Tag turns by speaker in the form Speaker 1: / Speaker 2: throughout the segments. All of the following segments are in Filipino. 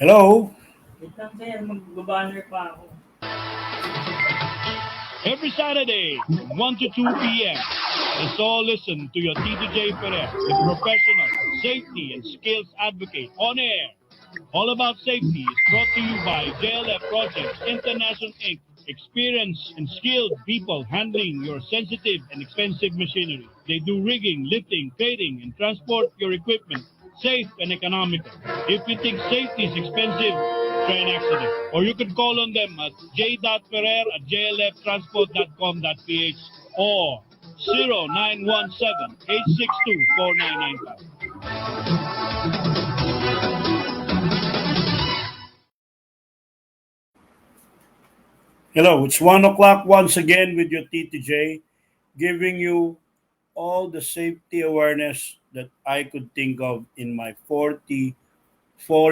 Speaker 1: Hello?
Speaker 2: Wait lang sir, mag-banner pa ako.
Speaker 3: Every Saturday from 1 to 2 p.m. Let's all listen to your J Perez, the professional safety and skills advocate on air. All About Safety is brought to you by JLF Projects International Inc. Experienced and skilled people handling your sensitive and expensive machinery. They do rigging, lifting, plating, and transport your equipment safe and economical. If you think safety is expensive, try an accident. Or you can call on them at j.ferrer@jlftransport.com.ph or 0917-862-4995.
Speaker 1: Hello, it's 1 o'clock once again with your TTJ, giving you all the safety awareness that I could think of in my 44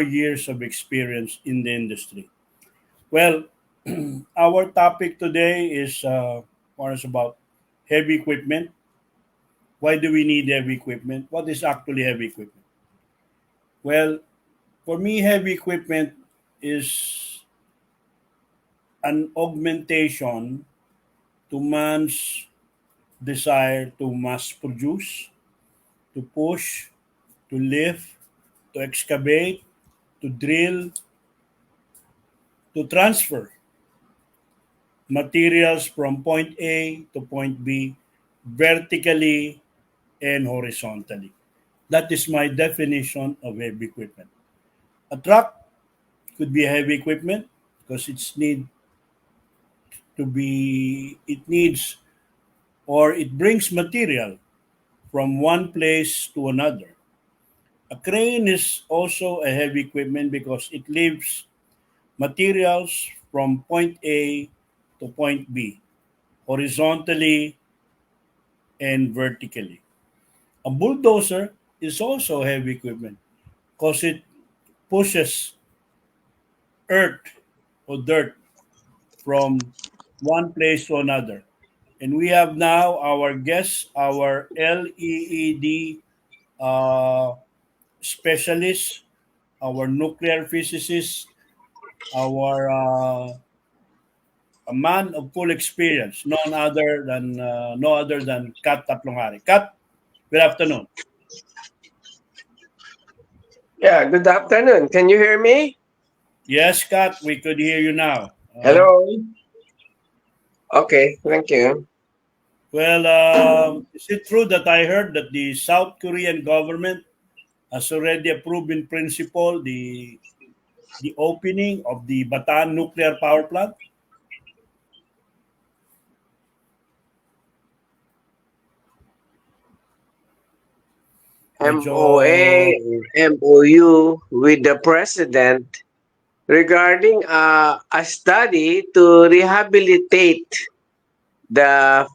Speaker 1: years of experience in the industry. Well, our topic today is more is about heavy equipment. Why do we need heavy equipment? What is actually heavy equipment? Well, for me, heavy equipment is an augmentation to man's desire to mass produce, to push, to lift, to excavate, to drill, to transfer materials from point A to point B vertically and horizontally. That is my definition of heavy equipment. A truck could be heavy equipment because it needs or it brings material from one place to another. A crane is also a heavy equipment because it lifts materials from point A to point B, horizontally and vertically. A bulldozer is also heavy equipment because it pushes earth or dirt from one place to another. And we have now our guest, our LEED uh, specialist, our nuclear physicist, our a man of full experience, no other than Kat Taplongari. Kat, good afternoon.
Speaker 4: Yeah, good afternoon. Can you hear me?
Speaker 1: Yes, Kat, we could hear you now.
Speaker 4: Hello. Okay, thank you.
Speaker 1: Well, is it true that I heard that the South Korean government has already approved in principle the opening of the Bataan nuclear power plant? Medyo
Speaker 4: MOA, MOU with the president regarding a study to rehabilitate the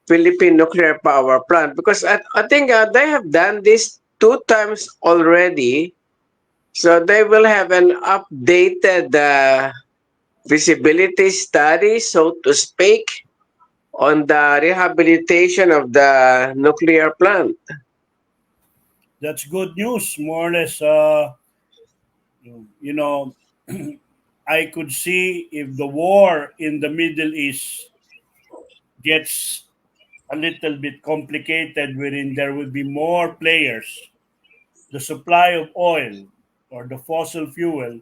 Speaker 4: Philippine nuclear power plant because I think they have done this two times already. So they will have an updated feasibility study, so to speak, on the rehabilitation of the nuclear plant.
Speaker 1: that's good news. More or less, you know, I could see if the war in the Middle East gets a little bit complicated, wherein there will be more players, the supply of oil or the fossil fuel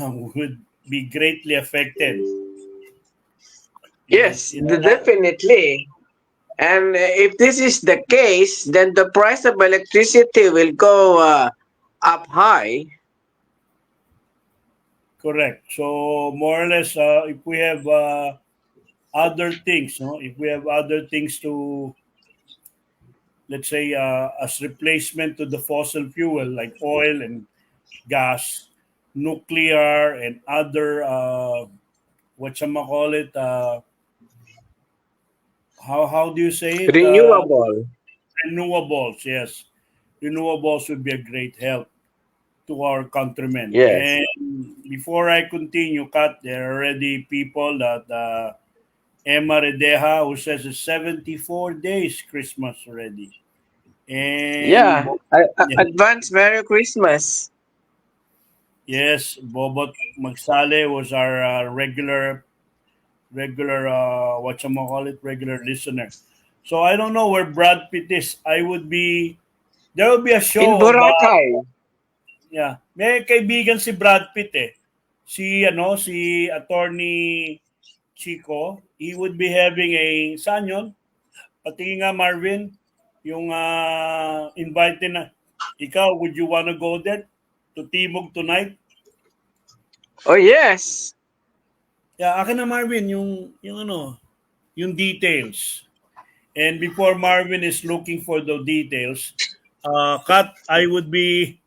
Speaker 1: would be greatly affected.
Speaker 4: Yes,
Speaker 1: You know that?
Speaker 4: definitely. And if this is the case, then the price of electricity will go up high.
Speaker 1: Correct. So more or less, if we have other things, no? If we have other things to, let's say, as replacement to the fossil fuel like oil and gas, nuclear and other, what you call it, how do you say it?
Speaker 4: Renewable.
Speaker 1: Renewables. Yes, renewables would be a great help to our countrymen.
Speaker 4: Yes.
Speaker 1: And before I continue, Kat, there are already people that Emma Redeja who says it's 74 days Christmas already. And
Speaker 4: Yeah. Advance Merry Christmas.
Speaker 1: Yes, Bobot Magsale was our regular regular listener. So I don't know where Brad Pitt is. There will be a
Speaker 4: In
Speaker 1: show of
Speaker 4: Boracay.
Speaker 1: yeah. May kaibigan si Brad Pitt eh. Si Attorney Chico, he would be having saan yun? Pati nga Marvin, yung invite na. Ikaw, would you wanna go there to Timog tonight?
Speaker 4: Oh, yes.
Speaker 1: Yeah, akin na Marvin, yung details. And before Marvin is looking for the details, Kat, I would be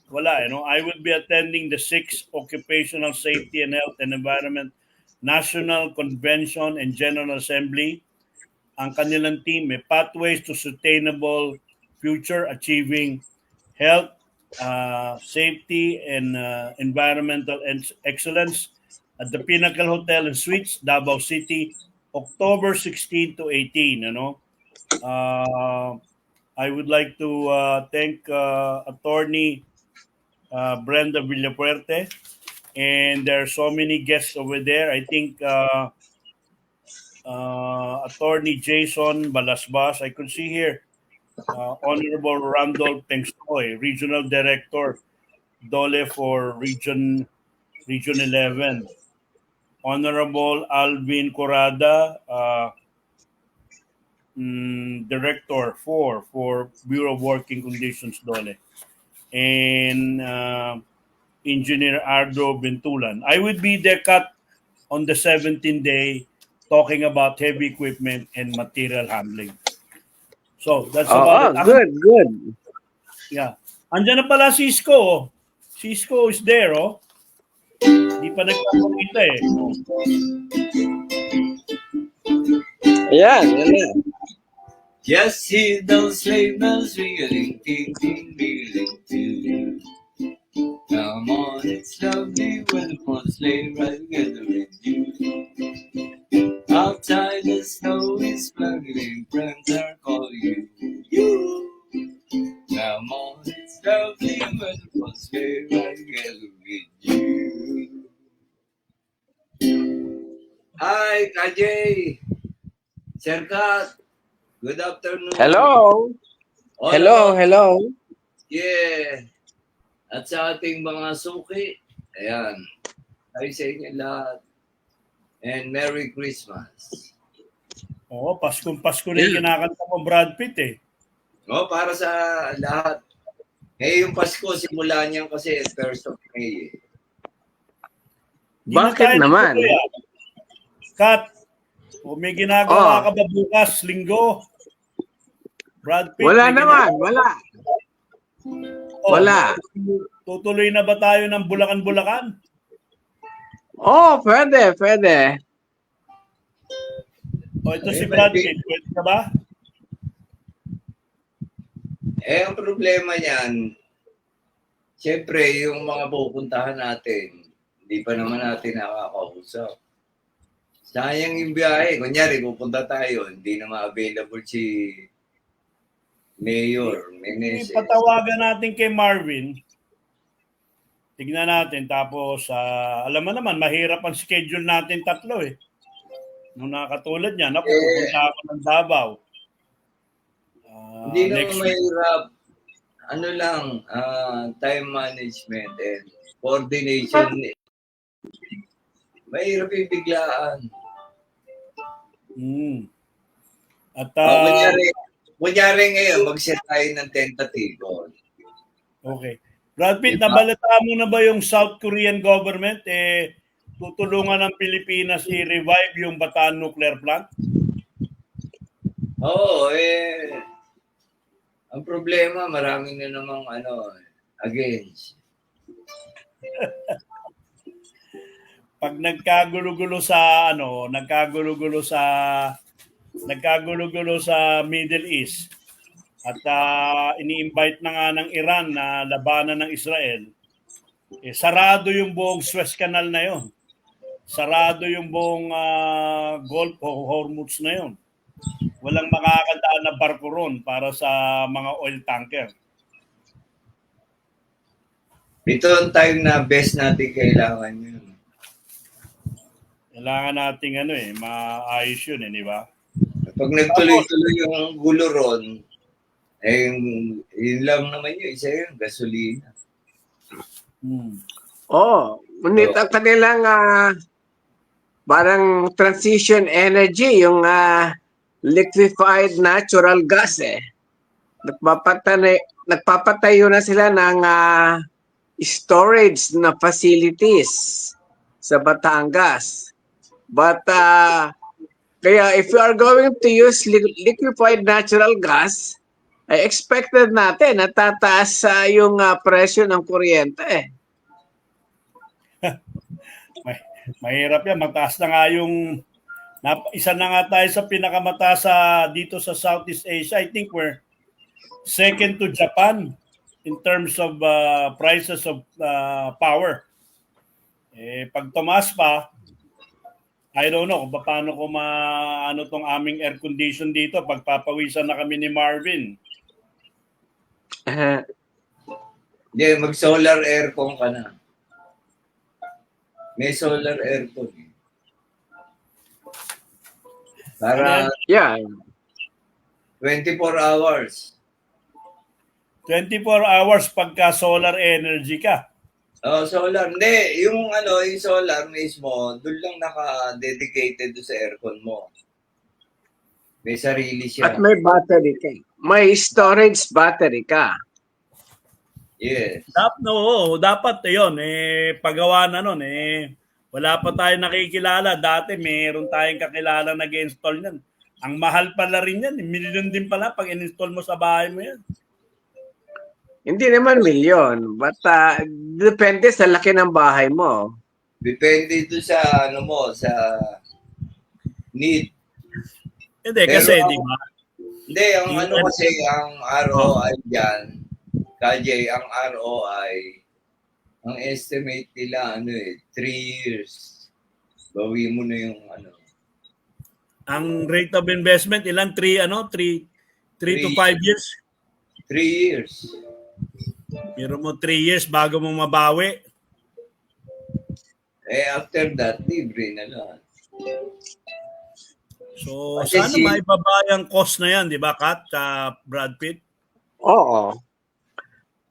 Speaker 1: attending the 6th Occupational Safety and Health and Environment National Convention and General Assembly. Ang kanilang team may Pathways to Sustainable Future Achieving Health, Safety, and Environmental Excellence at the Pinnacle Hotel and Suites, Davao City, October 16 to 18. I would like to thank Attorney Brenda Villapuerte, and there are so many guests over there. I think Attorney Jason Balasbas, I could see here, Honorable Randolph Tengsoy, Regional Director, Dole for Region 11. Honorable Alvin Corrada, Director for Bureau of Working Conditions, Dole. And Engineer Ardo Bentulan. I would be there, Kat, on the 17th day talking about heavy equipment and material handling. So, that's about it.
Speaker 4: Good.
Speaker 1: Yeah. Andiyan na pala Cisco. Cisco is there, oh. Hindi pa nagpapakita eh.
Speaker 4: Ayan.
Speaker 5: Just hear those sleigh bells ringing, ding, ding, ding, ding. Come on, it's lovely weather for the sleigh ride together with you. Outside the snow is fluttering, friends are calling you. Come on, it's lovely weather for the sleigh ride together with you. Hi, Kajay. Sir Kat. Good afternoon.
Speaker 4: Hello. Hello.
Speaker 5: Yeah. At sa ating mga suki, ayan. Ay sa inyo lahat. And Merry Christmas.
Speaker 1: Oo, Pasko na yung kinakanta mo, Brad Pitt eh.
Speaker 5: Para sa lahat. Yung Pasko, simula niyan kasi 1st of May.
Speaker 4: Bakit naman?
Speaker 1: Kat, may ginagawa ka ba bukas, linggo? Brad Pitt,
Speaker 4: Wala naman, wala. Wala.
Speaker 1: Tutuloy na ba tayo ng Bulacan-Bulacan?
Speaker 4: Pwede.
Speaker 1: Ito si Brad Pitt, pwede ka ba?
Speaker 5: Ang problema niyan, siyempre, yung mga pupuntahan natin, hindi pa naman natin nakakausap. Sayang yung biyahe. Kunyari, pupunta tayo, hindi na ma-available si Mayor Meneses.
Speaker 1: Patawagan natin kay Marvin. Tignan natin. Tapos, alam mo naman, mahirap ang schedule natin tatlo eh. Nung nakatulad niya, pupunta ako ng Davao.
Speaker 5: Hindi naman mahirap. Ano lang, time management and coordination. Mahirap yung biglaan.
Speaker 1: At
Speaker 5: kunyari ngayon, mag-set tayo ng tentative.
Speaker 1: Okay. Brad Pitt, nabalitaan mo na ba yung South Korean government tutulungan ng Pilipinas i-revive yung Bataan Nuclear Plant?
Speaker 5: Ang problema, maraming na namang against.
Speaker 1: Pag nagkagulo-gulo sa Middle East at ini-invite na nga ng Iran na labanan ng Israel, sarado yung buong Suez Canal na yon. Sarado yung buong Gulf o Hormuz na yon. Walang makakadaan na barko ron para sa mga oil tanker.
Speaker 5: Ito ang time na best natin kailangan yun.
Speaker 1: Kailangan nating maayos yun, di ba?
Speaker 5: Pag nagtuloy-tuloy yung gulo ron, yun lang naman yun. Isa yun, gasolina.
Speaker 4: Ngunit ang kanilang parang transition energy, yung liquefied natural gas Nagpapatayo na sila ng storage na facilities sa Batangas. But kaya if you are going to use liquefied natural gas, ay expected natin na tataas yung presyo ng kuryente.
Speaker 1: Mahirap yan. Mataas na nga yung isa na nga tayo sa pinakamataas dito sa Southeast Asia. I think we're second to Japan in terms of prices of power. Pag tumaas pa, I don't know kung paano ko tong aming air condition dito. Pagpapawisan na kami ni Marvin.
Speaker 5: Hindi, mag-solar aircon ka na. May solar aircon. Para
Speaker 4: Yeah.
Speaker 5: 24 hours.
Speaker 1: 24 hours pagka solar energy ka.
Speaker 5: Solar. Hindi, yung solar mismo, doon lang naka-dedicated sa aircon mo. May sarili siya.
Speaker 4: At may battery ka. May storage battery ka.
Speaker 5: Yes.
Speaker 1: Dapat yun. Paggawa na nun. Wala pa tayo nakikilala. Dati mayroon tayong kakilala nag-install yan. Ang mahal pala rin yan. Million din pala pag in-install mo sa bahay mo yan.
Speaker 4: Hindi naman milyon. But depende sa laki ng bahay mo.
Speaker 5: Depende ito sa sa need.
Speaker 1: Hindi,
Speaker 5: Pero
Speaker 1: kasi di ba?
Speaker 5: Hindi, ang ROI dyan, KJ, ang ROI, ang estimate nila, 3 years. Bawi mo na yung
Speaker 1: Ang rate of investment, ilan? 3 to 5 years?
Speaker 5: 3 years.
Speaker 1: Pero mo 3 years bago mo mabawi.
Speaker 5: After that, libre na lang.
Speaker 1: So,
Speaker 5: Kasi
Speaker 1: sana maibaba yung cost na yan, di ba, Kat? Brad Pitt?
Speaker 4: Oo.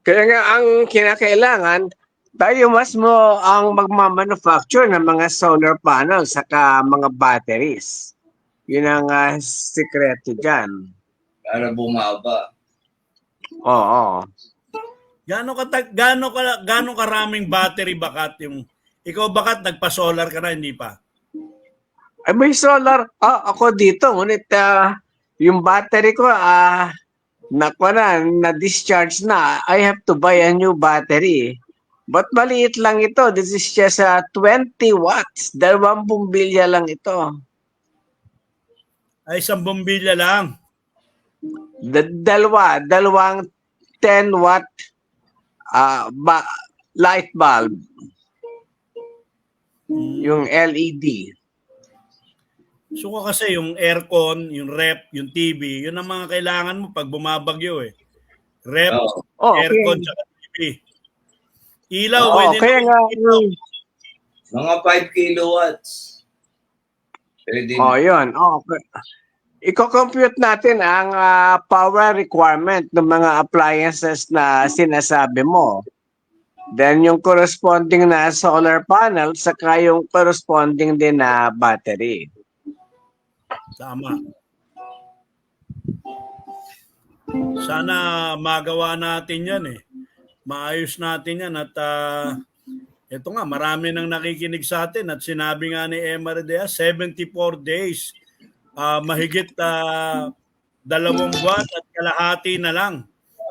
Speaker 4: Kaya nga ang kinakailangan, tayo mas mo ang magmamanufacture ng mga solar panels saka mga batteries. Yun ang sikreto dyan.
Speaker 5: Para bumaba.
Speaker 4: Oo.
Speaker 1: Gaano karaming battery bakat yung ikaw bakat nagpa-solar ka na hindi pa?
Speaker 4: Ay, may solar. Ako dito. Ngunit yung battery ko, na-discharge na. I have to buy a new battery. But maliit lang ito. This is just 20 watts. 2 bumbilya lang ito.
Speaker 1: Ay, 1 bombilya lang.
Speaker 4: Dalawang 10 watt light bulb. Yung LED.
Speaker 1: So kasi yung aircon, yung rep, yung TV, yun ang mga kailangan mo pag bumabagyo Rep, aircon, tsaka TV. Ilaw,
Speaker 4: kaya nga,
Speaker 5: mga 5 kilowatts. Pwede
Speaker 4: yun. Iko-compute natin ang power requirement ng mga appliances na sinasabi mo. Then yung corresponding na solar panel saka yung corresponding din na battery.
Speaker 1: Tama. Sana magawa natin yan Maayos natin yan at ito nga, marami nang nakikinig sa atin at sinabi nga ni Emma Redea, 74 days. Mahigit 2 buwan at kalahati na lang.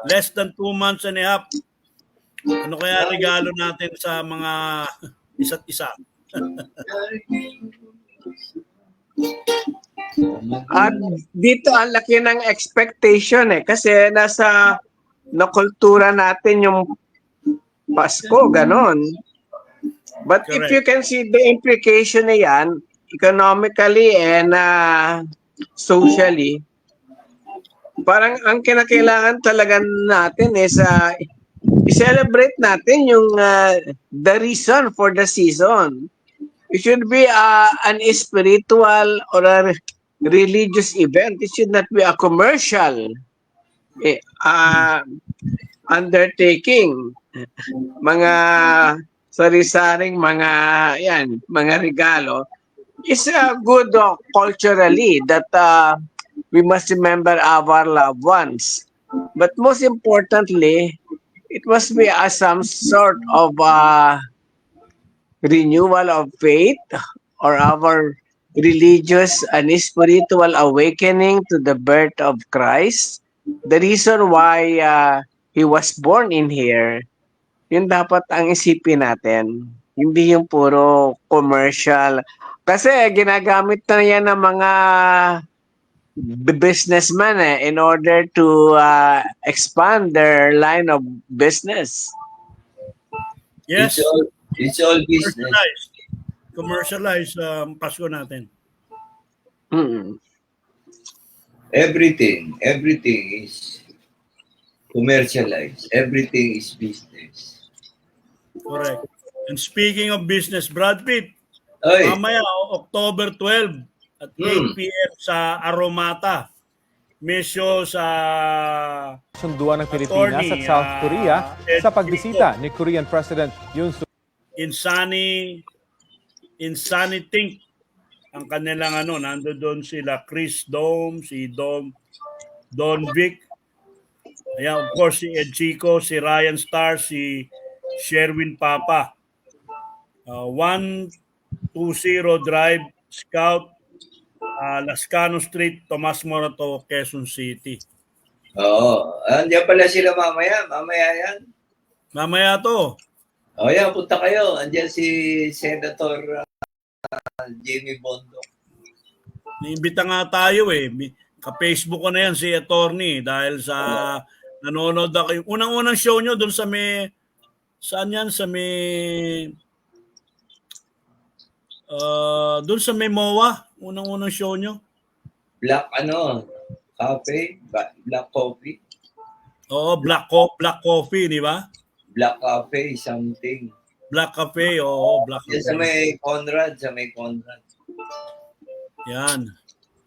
Speaker 1: Less than 2 months and a half. Ano kaya regalo natin sa mga isa't isa?
Speaker 4: At dito ang laki ng expectation kasi nasa nakultura natin yung Pasko, ganon. But if you can see the implication na yan, economically and socially, parang ang kinakailangan talaga natin is i-celebrate natin yung the reason for the season. It should be an spiritual or a religious event. It should not be a commercial undertaking. Mga sari-saring mga regalo is good culturally that we must remember our loved ones. But most importantly, it must be some sort of renewal of faith or our religious and spiritual awakening to the birth of Christ. The reason why He was born in here, yun dapat ang isipin natin. Hindi yung puro commercial. Kasi ginagamit na yan ng mga businessmen in order to expand their line of business.
Speaker 1: Yes,
Speaker 5: It's all business.
Speaker 1: commercialized Pasko natin.
Speaker 5: Everything is commercialized. Everything is business.
Speaker 1: Correct. And speaking of business, Brad Pitt,
Speaker 5: Oy,
Speaker 1: mamaya October 12 at 8 p.m. sa Aromata. Misyo sa
Speaker 6: Sunduan ng Pilipinas at South Korea sa pagbisita ni Korean President Yoon Suk
Speaker 1: Insanity ang kanilang nandoon sila Chris Dome, si Don Vic. Ayan, of course, si Ed Chico, si Ryan Star, si Sherwin Papa. 120 Drive, Scout, Lascano Street, Tomas Morato, Quezon City.
Speaker 5: oo. Andiyan pala sila mamaya. Mamaya yan.
Speaker 1: Mamaya to.
Speaker 5: O yan, punta kayo. Andiyan si Senator Jimmy Bondo.
Speaker 1: Niimbita nga tayo Ka-Facebook ko na yan si Attorney dahil sa nanonood ako. Yung unang-unang show nyo doon sa may saan yan? Sa may doon sa may MOA. Unang-unang show nyo.
Speaker 5: Black Cafe? Black Coffee?
Speaker 1: Oo, Black Coffee, di ba?
Speaker 5: Black Cafe, something.
Speaker 1: Black Cafe, oo, Black
Speaker 5: Yan
Speaker 1: Cafe.
Speaker 5: sa may Conrad.
Speaker 1: Yan.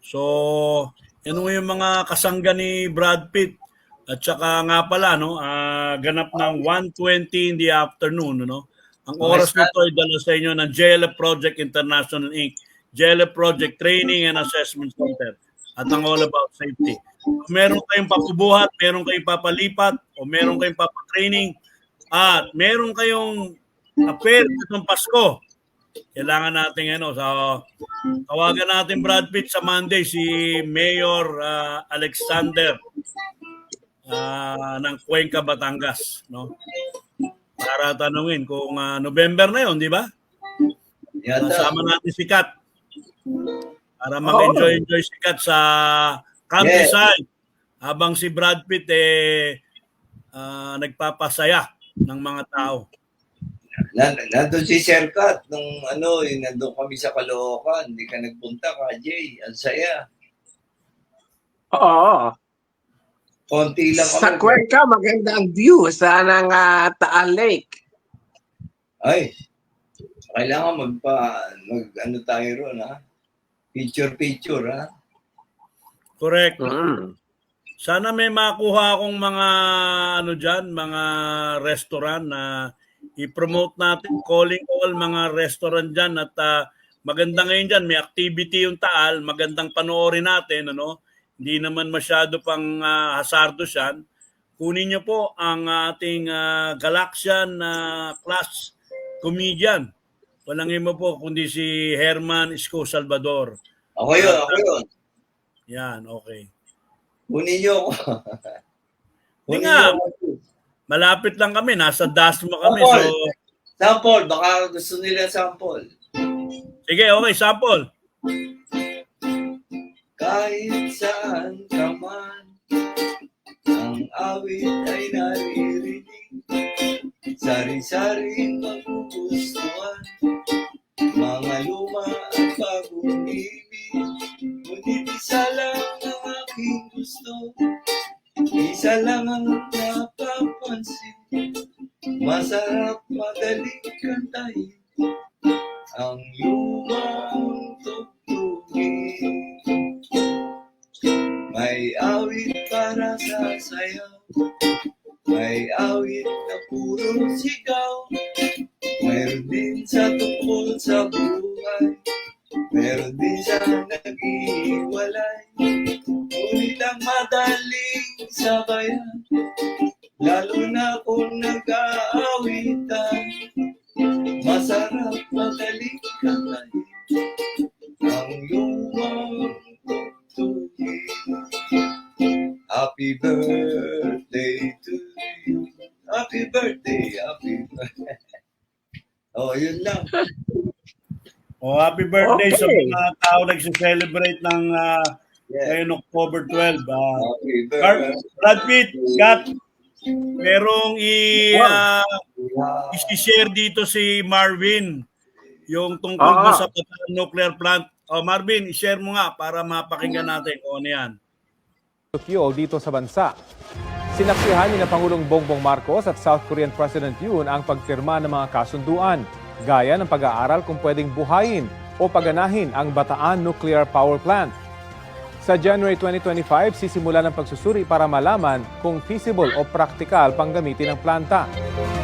Speaker 1: So, yan yung mga kasangga ni Brad Pitt. At saka nga pala, ganap ng 1:20 in the afternoon, Ang oras nito ay dala sa inyo ng JLF Project International Inc., JLF Project Training and Assessment Center, at ang All About Safety. Kung meron kayong papubuhat, meron kayong papalipat, o meron kayong papatraining, at meron kayong affair ng Pasko, kailangan natin so, tawagan natin Brad Pitt sa Monday, si Mayor Alexander ng Cuenca, Batangas, para tanungin kung November na yon, di ba? Kasama natin si Kat para mag-enjoy si Kat sa countryside habang si Brad Pitt nagpapasaya ng mga tao.
Speaker 5: Nandun si Sir Kat nung nandun kami sa Caloocan. Hindi ka nagpunta ka, Jay. Ang saya.
Speaker 4: Oo.
Speaker 5: Konti lang
Speaker 4: Sa
Speaker 5: kami.
Speaker 4: Cuenca, maganda ang view sa Taal Lake.
Speaker 5: Ay, kailangan tayo ron, ha? Picture, ha?
Speaker 1: Correct.
Speaker 4: Mm.
Speaker 1: Sana may makuha akong mga mga restaurant na i-promote natin, calling all mga restaurant dyan at maganda ngayon dyan, may activity yung Taal, magandang panoorin natin, Hindi naman masyado pang hazardous yan. Kunin niyo po ang ating Galaxian class comedian. Walang iba po kundi si Herman Isko Salvador.
Speaker 5: Ako yun.
Speaker 1: Yan, okay.
Speaker 5: Kunin niyo ako.
Speaker 1: Hindi nga, malapit lang kami. Nasa Dasma kami.
Speaker 5: Sample.
Speaker 1: So,
Speaker 5: Sample. Baka gusto nila sample.
Speaker 1: sige, okay, sample.
Speaker 5: Kahit saan ka man, ang awit ay naririnig. Sari-saring magugustuhan, mga luma at bagong ibig. Ngunit isa lang ang aking gusto, isa lang ang napapansin. Masarap madaling kantahin ang lumang tugtugin. May awit para sa sayaw, may awit na puro sigaw. Mayroon din sa tungkol sa buhay, meron din sa nag-iwalay. Ngunit ang madaling sabayan, lalo na kung nag-aawitan. Masarap madaling kantahin ang lumang tugtugin. Happy birthday to you. Happy birthday, happy birthday. Oh, yun lang.
Speaker 1: Happy birthday sa
Speaker 4: Okay.
Speaker 1: mga tao nagse-celebrate ng
Speaker 5: Yeah.
Speaker 1: ngayon October 12.
Speaker 5: Happy birthday.
Speaker 1: Brad Pitt, Kat, merong i-share dito si Marvin yung tungkol doon sa Bataan nuclear plant. Marvin, i-share mo nga para mapakinggan natin kung ano yan.
Speaker 6: Tokyo dito sa bansa. Sinaksihan ni na Pangulong Bongbong Marcos at South Korean President Yoon ang pagpirma ng mga kasunduan, gaya ng pag-aaral kung pwedeng buhayin o paganahin ang Bataan Nuclear Power Plant. Sa January 2025, sisimula ng pagsusuri para malaman kung feasible o practical pang gamitin ang planta.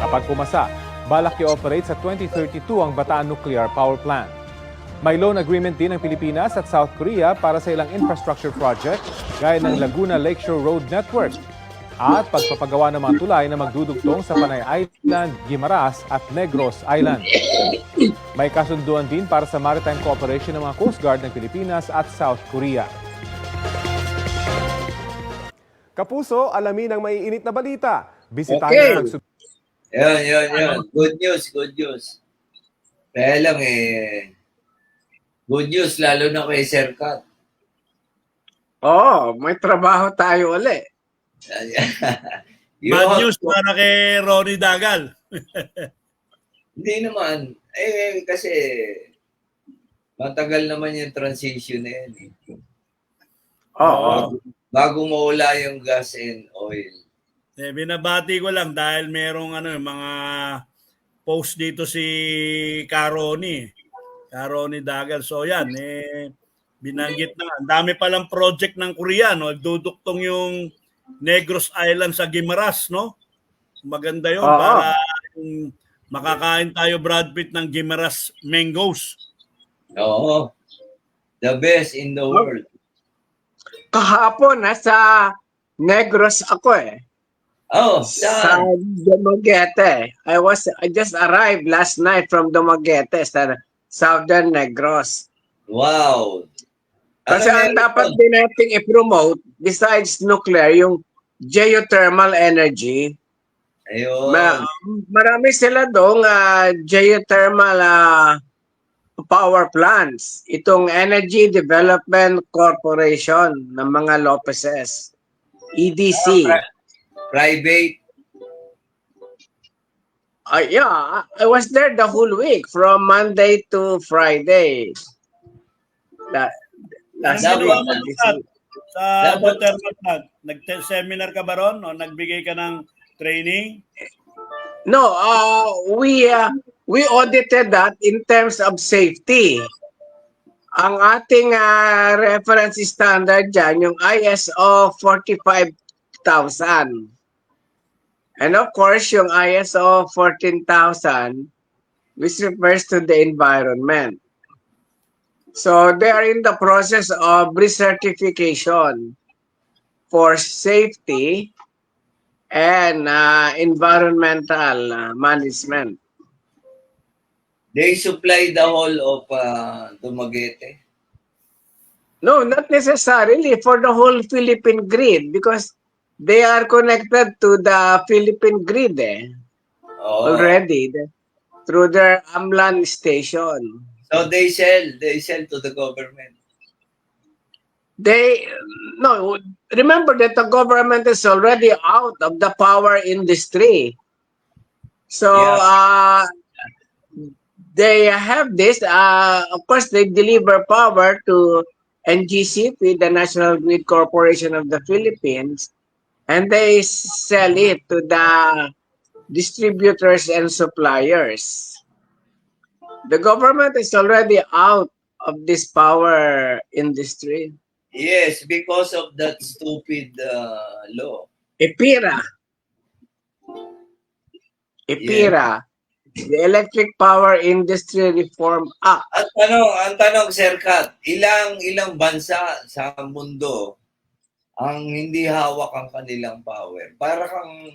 Speaker 6: Kapag pumasa, balak i-operate sa 2032 ang Bataan Nuclear Power Plant. May loan agreement din ng Pilipinas at South Korea para sa ilang infrastructure project gaya ng Laguna Lakeshore Road Network at pagpapagawa ng mga tulay na magdudugtong sa Panay Island, Guimaras at Negros Island. May kasunduan din para sa maritime cooperation ng mga Coast Guard ng Pilipinas at South Korea. Kapuso, alamin ang maiinit na balita. Bisitahin ang
Speaker 5: Yan. Good news. Kaya lang good news lalo na kay Sir Kat.
Speaker 4: May trabaho tayo uli.
Speaker 1: Bad news para kay Ronnie Dagal.
Speaker 5: Hindi naman. Kasi matagal naman yung transition na yan. Bago mawala yung gas and oil.
Speaker 1: Binabati ko lang dahil merong mga post dito si Ronnie Dagal. So yan, binanggit na. Ang dami palang project ng Korea, no? Duduktong yung Negros Island sa Guimaras, no? Maganda yun para makakain tayo, Brad Pitt, ng Guimaras mangoes.
Speaker 5: Oo. The best in the world.
Speaker 4: Kahapon, nasa Negros ako
Speaker 5: Saan?
Speaker 4: sa Dumaguete. I just arrived last night from Dumaguete sa Southern Negros.
Speaker 5: Wow.
Speaker 4: Kasi ang dapat din nating i-promote, besides nuclear, yung geothermal energy.
Speaker 5: Ayun.
Speaker 4: Marami sila doong geothermal power plants. Itong Energy Development Corporation ng mga Lopezes. EDC.
Speaker 5: Private.
Speaker 4: Yeah, I was there the whole week from Monday to Friday.
Speaker 1: Anong ginawa mo sa geothermal plant? Nag-seminar ka ba ron o nagbigay ka ng training?
Speaker 4: No, we audited that in terms of safety. Ang ating reference standard dyan, yung ISO 45000. And of course, yung ISO 14000, which refers to the environment. So they are in the process of recertification for safety and environmental management.
Speaker 5: They supply the whole of Dumaguete.
Speaker 4: No, not necessarily for the whole Philippine grid because they are connected to the Philippine grid already through their Amlan station.
Speaker 5: So they sell to the government.
Speaker 4: Remember that the government is already out of the power industry. So they have this, of course they deliver power to NGCP, the National Grid Corporation of the Philippines, and they sell it to the distributors and suppliers. The government is already out of this power industry.
Speaker 5: Yes, because of that stupid law.
Speaker 4: EPIRA. EPIRA. The Electric Power Industry Reform Act.
Speaker 5: Ang tanong, Sir Kat, ilang bansa sa mundo ang hindi hawak ang kanilang power? Para kang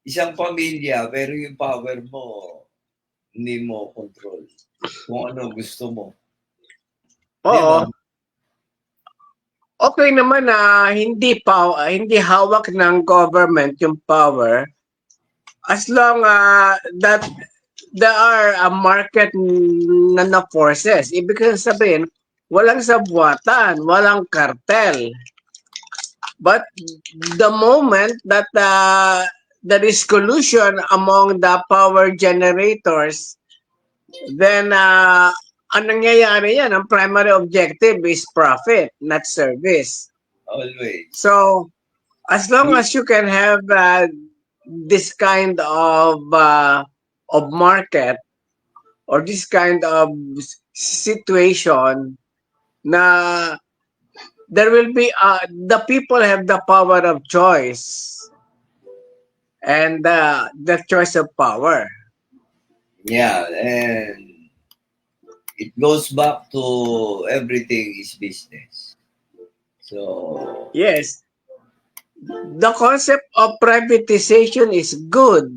Speaker 5: isang pamilya, pero yung power mo, hindi mo control. Kung ano gusto mo.
Speaker 4: Oo.
Speaker 5: Diba?
Speaker 4: Okay naman na hindi hawak ng government yung power as long that there are a market na forces. Ibig sabihin, walang sabwatan, walang cartel. But the moment that there is collusion among the power generators, then ang nangyayari yan, ang primary objective is profit, not service.
Speaker 5: Always.
Speaker 4: So, as long as you can have this kind of market or this kind of situation, na there will be the people have the power of choice and the choice of power.
Speaker 5: Yeah, and it goes back to everything is business. So,
Speaker 4: Yes, the concept of privatization is good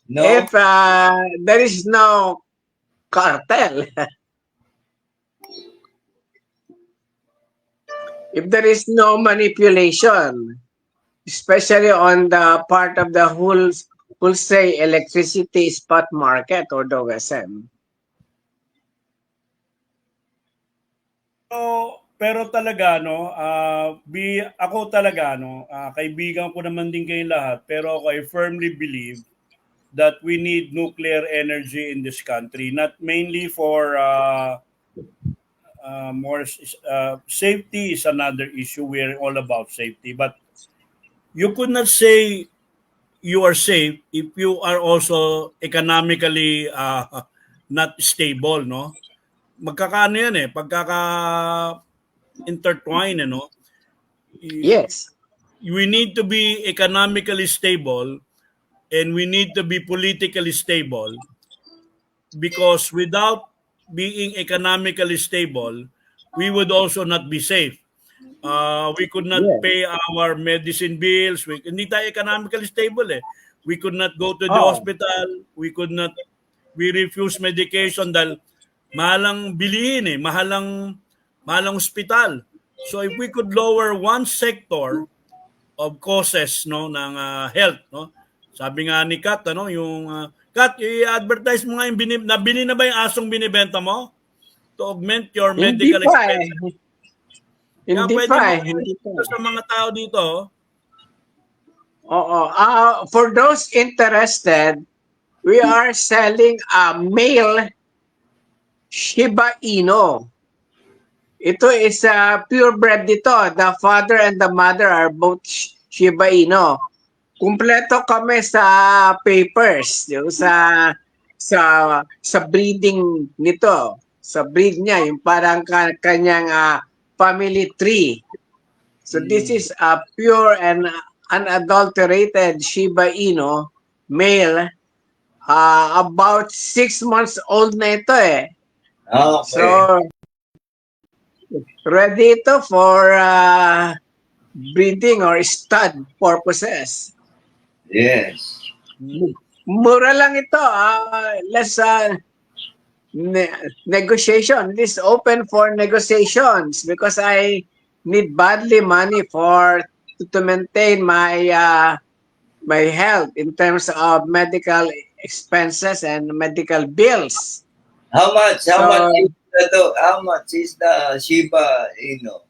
Speaker 5: no,
Speaker 4: if there is no cartel. If there is no manipulation, especially on the part of the wholesale electricity spot market or the OSM.
Speaker 1: So, pero talaga no, ako talaga no, kaibigan ko naman din kayong lahat, pero ako I firmly believe that we need nuclear energy in this country, not mainly for safety is another issue. We're all about safety, but you could not say you are safe if you are also economically not stable, no? Magkakaano yan eh, intertwine, no?
Speaker 4: Yes.
Speaker 1: We need to be economically stable and we need to be politically stable, because without being economically stable, we would also not be safe. We could not pay our medicine bills. Hindi tayo economically stable eh. We could not go to the hospital. We refuse medication dahil mahalang bilihin eh, mahalang ospital. So if we could lower one sector of causes no ng health, no. Sabi nga ni Kat, yung Kat, i-advertise mo nga yung nabili na ba yung asong binibenta mo to augment your medical expenses?
Speaker 4: Hindi pa. Hindi pa.
Speaker 1: Sa mga tao dito.
Speaker 4: Oo. For those interested, we are selling a male Shiba Inu. Ito is purebred dito. The father and the mother are both Shiba Inu. Kumpleto kami sa papers, yung sa breeding nito. Sa breed niya, yung parang kanyang family tree. So this is a pure and unadulterated Shiba Inu male. About 6 months old na ito eh.
Speaker 5: okay.
Speaker 4: So ready ito for breeding or stud purposes.
Speaker 5: Yes.
Speaker 4: Mura lang ito. Less negotiation. This is open for negotiations because I need badly money to maintain my my health in terms of medical expenses and medical bills.
Speaker 5: How much is the Shiba Inu?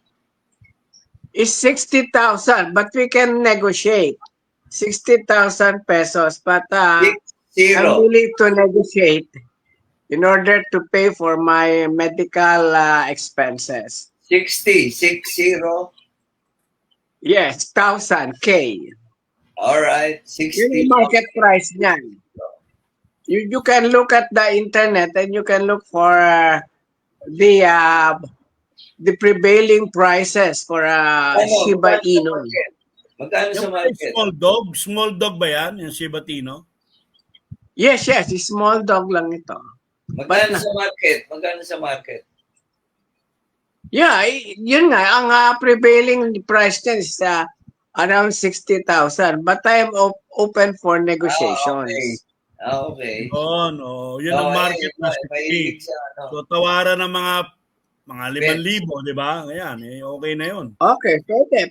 Speaker 4: Is 60,000, but we can negotiate 60,000 pesos. But I'm willing to negotiate in order to pay for my medical expenses.
Speaker 5: 60?
Speaker 4: Yes, 1,000 K.
Speaker 5: Alright,
Speaker 4: Yun
Speaker 5: 60.
Speaker 4: yung market price niyan. You can look at the internet and you can look for the prevailing prices for Shiba
Speaker 5: Magkano sa
Speaker 4: Inu.
Speaker 5: market? Magkano sa
Speaker 1: Yung
Speaker 5: market?
Speaker 1: small dog ba yan? Yung Shiba Inu?
Speaker 4: Yes, small dog lang ito.
Speaker 5: Magkano sa market? Magkano sa market?
Speaker 4: Yeah, yun nga, ang prevailing price niyan is around 60,000. But I'm open for negotiations.
Speaker 5: Okay.
Speaker 1: Yun, yun ang market na 60.
Speaker 5: Mahilig sa ano.
Speaker 1: So, tawaran ng mga 5,000, di ba? Ayan, okay na yun.
Speaker 4: Okay,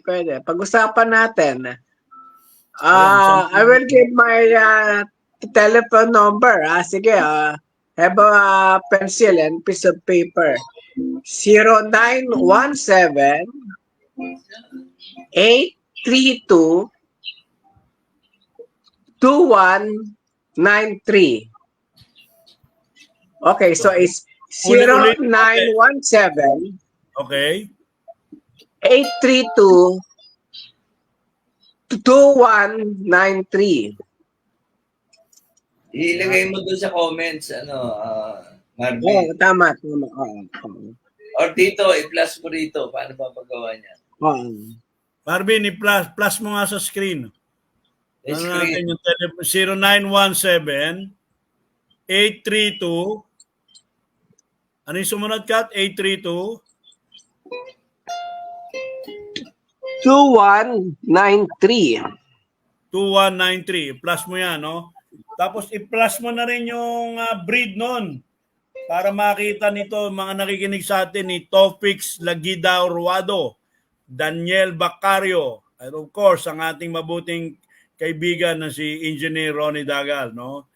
Speaker 4: pwede. Pag-usapan natin.
Speaker 1: Ayan,
Speaker 4: I will give my telephone number. Sige, have a pencil and piece of paper. 0917 832 2193. Okay, so it's
Speaker 1: Ulit.
Speaker 4: 0917
Speaker 1: Okay?
Speaker 4: 832 2193.
Speaker 5: Ilagay mo doon sa comments, Marvin.
Speaker 4: Oo, tama.
Speaker 5: Or dito, i-plus mo rito. Paano ba paggawa niya?
Speaker 1: Marvin, i-plus mo nga sa screen. Ano
Speaker 5: Screen.
Speaker 1: natin yung telephone? 0917 832 ano yung sumunod, Kat? 832
Speaker 4: 2193.
Speaker 1: 2193. Plus mo yan, no? Tapos i-plus mo na rin yung breed nun para makita nito mga nakikinig sa atin ni Tofix Lagida Ruado, Daniel Bacario, and of course, ang ating mabuting kaibigan na si Engineer Ronnie Dagal, no?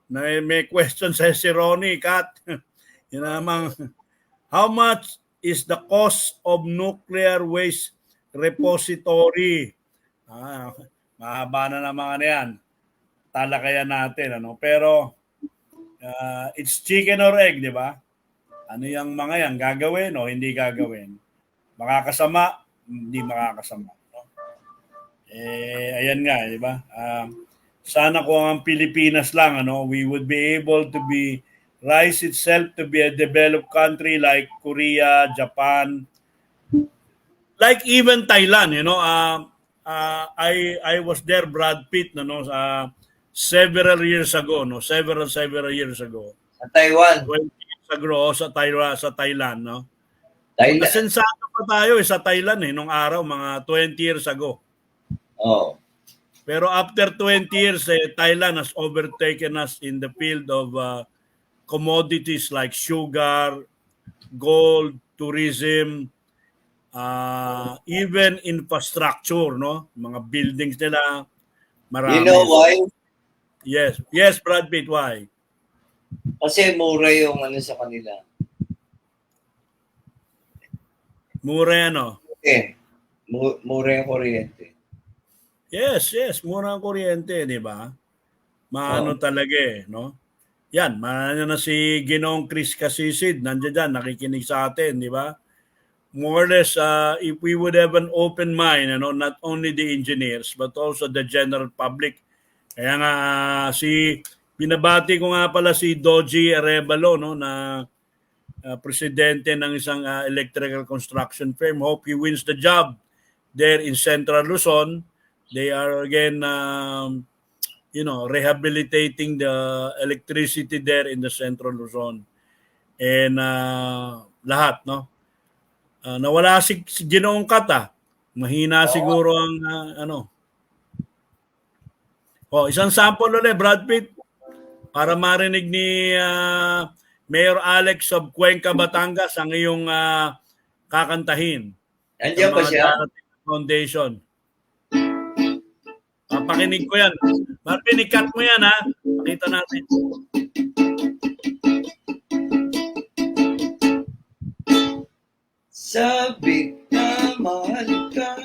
Speaker 1: Na may question sa si Ronnie, Kat. Yun namang, how much is the cost of nuclear waste repository? Mahaba na naman yan. Talakayan natin, ano? Pero, it's chicken or egg, di ba? Ano yung mga yan? Gagawin o hindi gagawin? Makakasama? Hindi makakasama. No? Ayan nga, di ba? Sana kung ang Pilipinas lang, ano, we would be able to rise itself to be a developed country like Korea, Japan, like even Thailand, you know. I was there, Brad Pitt, several years ago, no, several years ago.
Speaker 5: Sa Taiwan.
Speaker 1: 20 years ago sa Thailand, no.
Speaker 5: Thailand.
Speaker 1: Nasensado pa tayo sa Thailand nung araw, mga 20 years ago.
Speaker 5: Oh.
Speaker 1: Pero after 20 years, Thailand has overtaken us in the field of commodities like sugar, gold, tourism, even infrastructure, no? Mga buildings nila, marami.
Speaker 5: You know why?
Speaker 1: Yes, Brad Pitt, why?
Speaker 5: Kasi mura yung sa kanila.
Speaker 1: Mura ano?
Speaker 5: Mura yung kuryente.
Speaker 1: Yes, mura ang kuryente, di ba? Maano talaga no? Yan, maano na si Ginoong Chris Casisid, nandiyan dyan, nakikinig sa atin, di ba? More or less, if we would have an open mind, not only the engineers, but also the general public. Kaya nga, pinabati ko nga pala si Doji Arevalo, no, na presidente ng isang electrical construction firm. Hope he wins the job there in Central Luzon. They are again, rehabilitating the electricity there in the Central Luzon. And lahat, no? Nawala si Ginoong Kat, mahina siguro ang isang sample ulit, Brad Pitt, para marinig ni Mayor Alex of Cuenca, Batangas ang iyong kakantahin.
Speaker 5: Andiyan ba siya?
Speaker 1: Foundation. Pakinig ko yan. Marvin, i-cut mo yan, ha? Pakita natin.
Speaker 5: Sabi na mahal ka,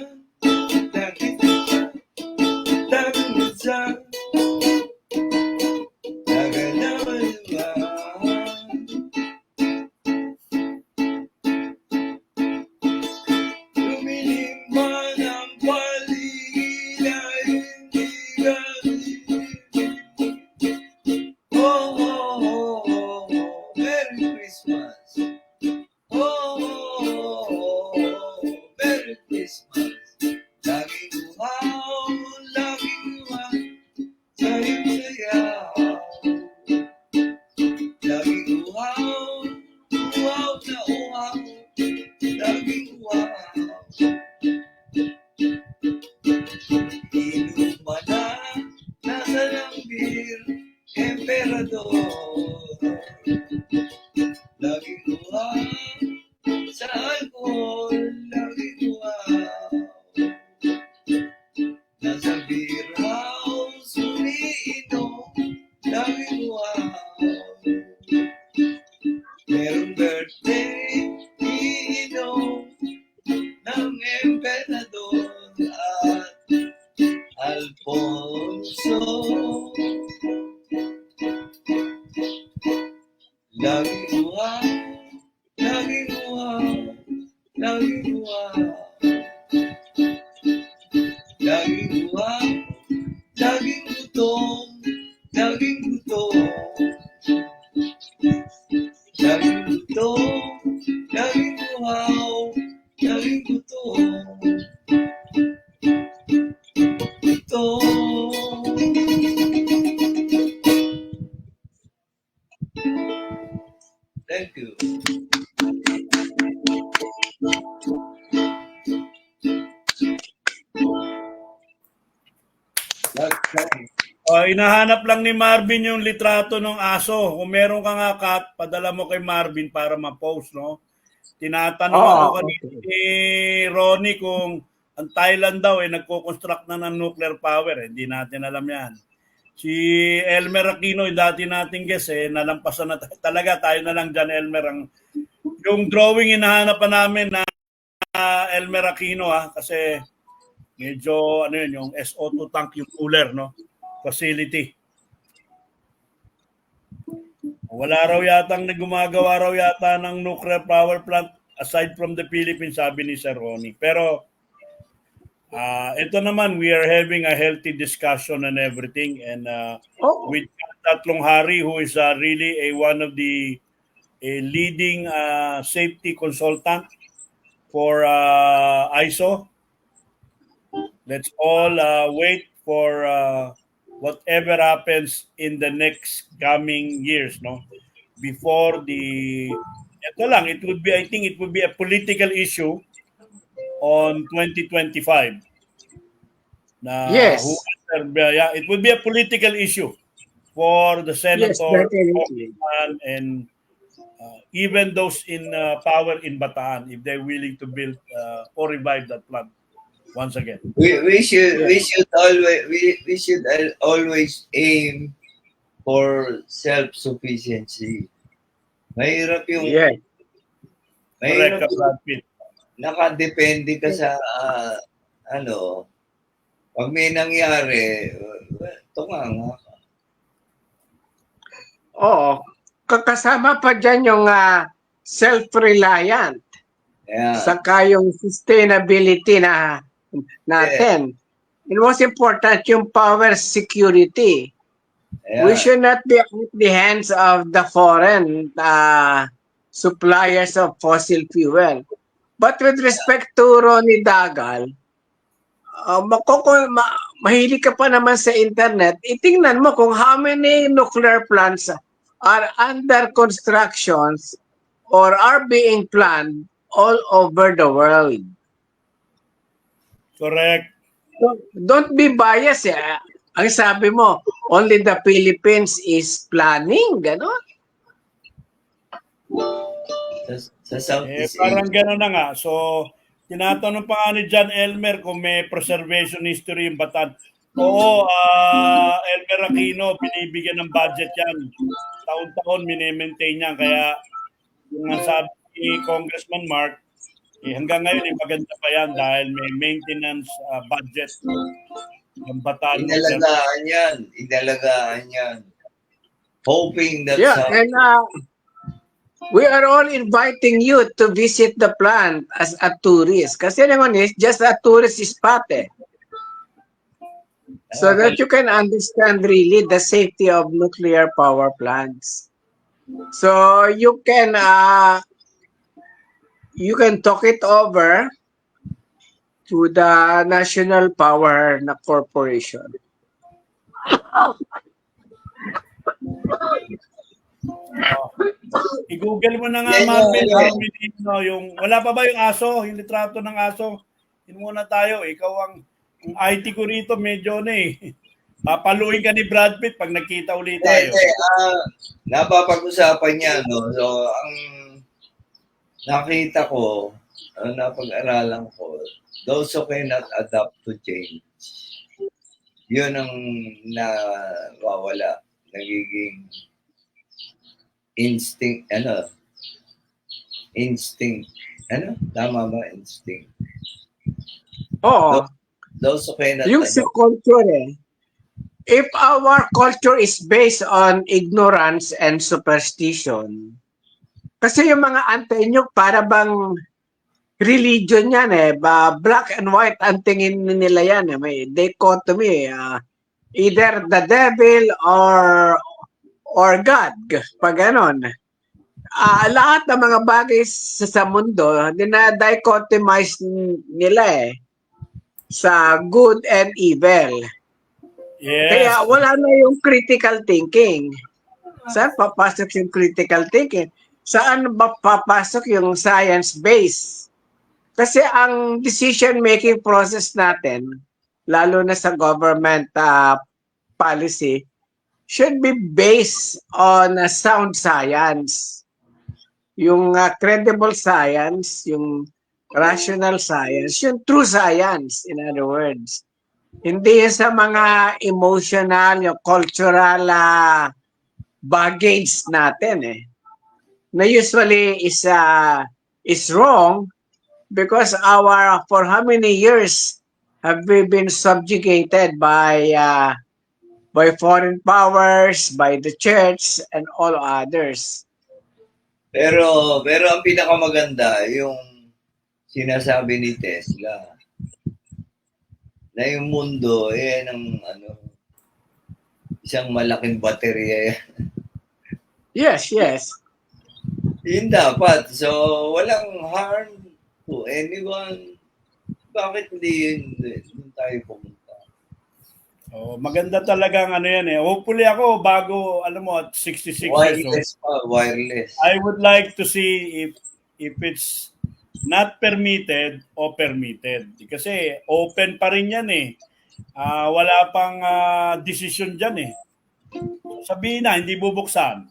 Speaker 5: dahil sa nagalaman ba? Lumilim man ang paligid ay hindi Emperador. Laging uhaw sa alcohol, laging uhaw. Nasa beer house, umiinom, laging uhaw. Merong birthday, iinom ng Emperador at Alfonso. Laging uhaw, laging uhaw, laging uhaw. Laging uhaw, laging gutom, laging gutom. Laging gutom, laging uhaw, laging gutom. Thank you.
Speaker 1: Hinahanap lang ni Marvin yung litrato ng aso. Kung meron ka nga, Kat, padala mo kay Marvin para ma-post, no? Tinatanong ako kanina ni Ronnie kung ang Thailand daw nagko-construct na ng nuclear power. Hindi natin alam yan. Si Elmer Aquino, yung dati nating guest, nalampasan na talaga. Tayo na lang dyan, Elmer. Yung drawing, hinahanap pa namin na Elmer Aquino, kasi medyo, yung SO2 tank, yung cooler, no? Facility. Wala raw yatang gumagawa raw yata ng nuclear power plant aside from the Philippines, sabi ni Sir Ronnie. Pero, ito naman, we are having a healthy discussion and everything. And with Tatlong Hari, who is really one of the leading safety consultant for ISO. Let's all wait for whatever happens in the next coming years, no? Before ito lang, it would be, I think it would be a political issue on 2025.
Speaker 4: Yes.
Speaker 1: It would be a political issue for the senator,
Speaker 4: definitely.
Speaker 1: and even those in power in Bataan, if they're willing to build or revive that plant once again.
Speaker 5: We should always aim for self-sufficiency. Mahirap yung
Speaker 1: Correct, Brad Pitt.
Speaker 5: nakadepende ka sa pag may nangyari, ito nga.
Speaker 4: Oo. Kasama pa dyan yung self-reliant.
Speaker 5: Yeah.
Speaker 4: Saka yung sustainability natin. And most important, yung power security.
Speaker 5: Yeah.
Speaker 4: We should not be at the hands of the foreign suppliers of fossil fuel. But with respect to Ronnie Dagal, mahilig ka pa naman sa internet, itingnan mo kung how many nuclear plants are under constructions or are being planned all over the world.
Speaker 1: Correct.
Speaker 4: Don't be biased. Ang sabi mo, only the Philippines is planning, gano'n?
Speaker 5: Sa Southeast
Speaker 1: Parang
Speaker 5: Asia.
Speaker 1: gano'n na nga. So, tinatanong pa nga ni John Elmer kung may preservation history yung Bataan. Oo, Elmer Aquino, binibigyan ng budget yan. Taon-taon, mini-maintain yan. Kaya, yung sabi ni Congressman Mark, hanggang ngayon, maganda pa yan dahil may maintenance budget. Ang Bataan.
Speaker 5: Inalagaan yan. Hoping that
Speaker 4: and we are all inviting you to visit the plant as a tourist. Kasi naman just a tourist spot So that you can understand really the safety of nuclear power plants. So you can talk it over to the National Power Corporation.
Speaker 1: I-google mo na nga, Marvin. Yung, wala pa ba yung aso? Yung litrato ng aso? Yun muna tayo. Ikaw ang IT ko rito, medyo Papaluin ka ni Brad Pitt pag nagkita ulit
Speaker 5: Hindi,
Speaker 1: tayo.
Speaker 5: hindi. Napapag-usapan niya, no? So, ang nakita ko, ang napag-aralan ko, those who cannot adapt to change, yun ang nawawala. Nagiging instinct, Tama ba? Instinct.
Speaker 4: Oo.
Speaker 5: Those who cannot
Speaker 4: Yung sa
Speaker 5: adapt.
Speaker 4: culture if our culture is based on ignorance and superstition, kasi yung mga anti-nyug para bang religion yan black and white ang tingin nila yan may dichotomy either the devil or God, pag ganon. Lahat ng mga bagay sa mundo, dinadichotomize nila sa good and evil.
Speaker 1: Yes.
Speaker 4: Kaya wala na yung critical thinking. Saan papasok yung critical thinking? Saan ba papasok yung science base? Kasi ang decision-making process natin, lalo na sa government policy, should be based on sound science. Yung credible science, yung rational science, yung true science, in other words. Hindi sa mga emotional, yung cultural baggage natin na usually is wrong because for how many years have we been subjugated by foreign powers, by the church, and all others.
Speaker 5: Pero ang pinakamaganda, yung sinasabi ni Tesla, na yung mundo, isang malaking baterya yan.
Speaker 4: Yes.
Speaker 5: Yun dapat. So, walang harm to anyone. Bakit hindi yun tayo pumunta?
Speaker 1: Maganda talagang yan Hopefully ako, bago, at 66 years old,
Speaker 5: Wireless.
Speaker 1: I would like to see if it's not permitted o permitted. Kasi open pa rin yan wala pang decision dyan Sabihin na, hindi bubuksan.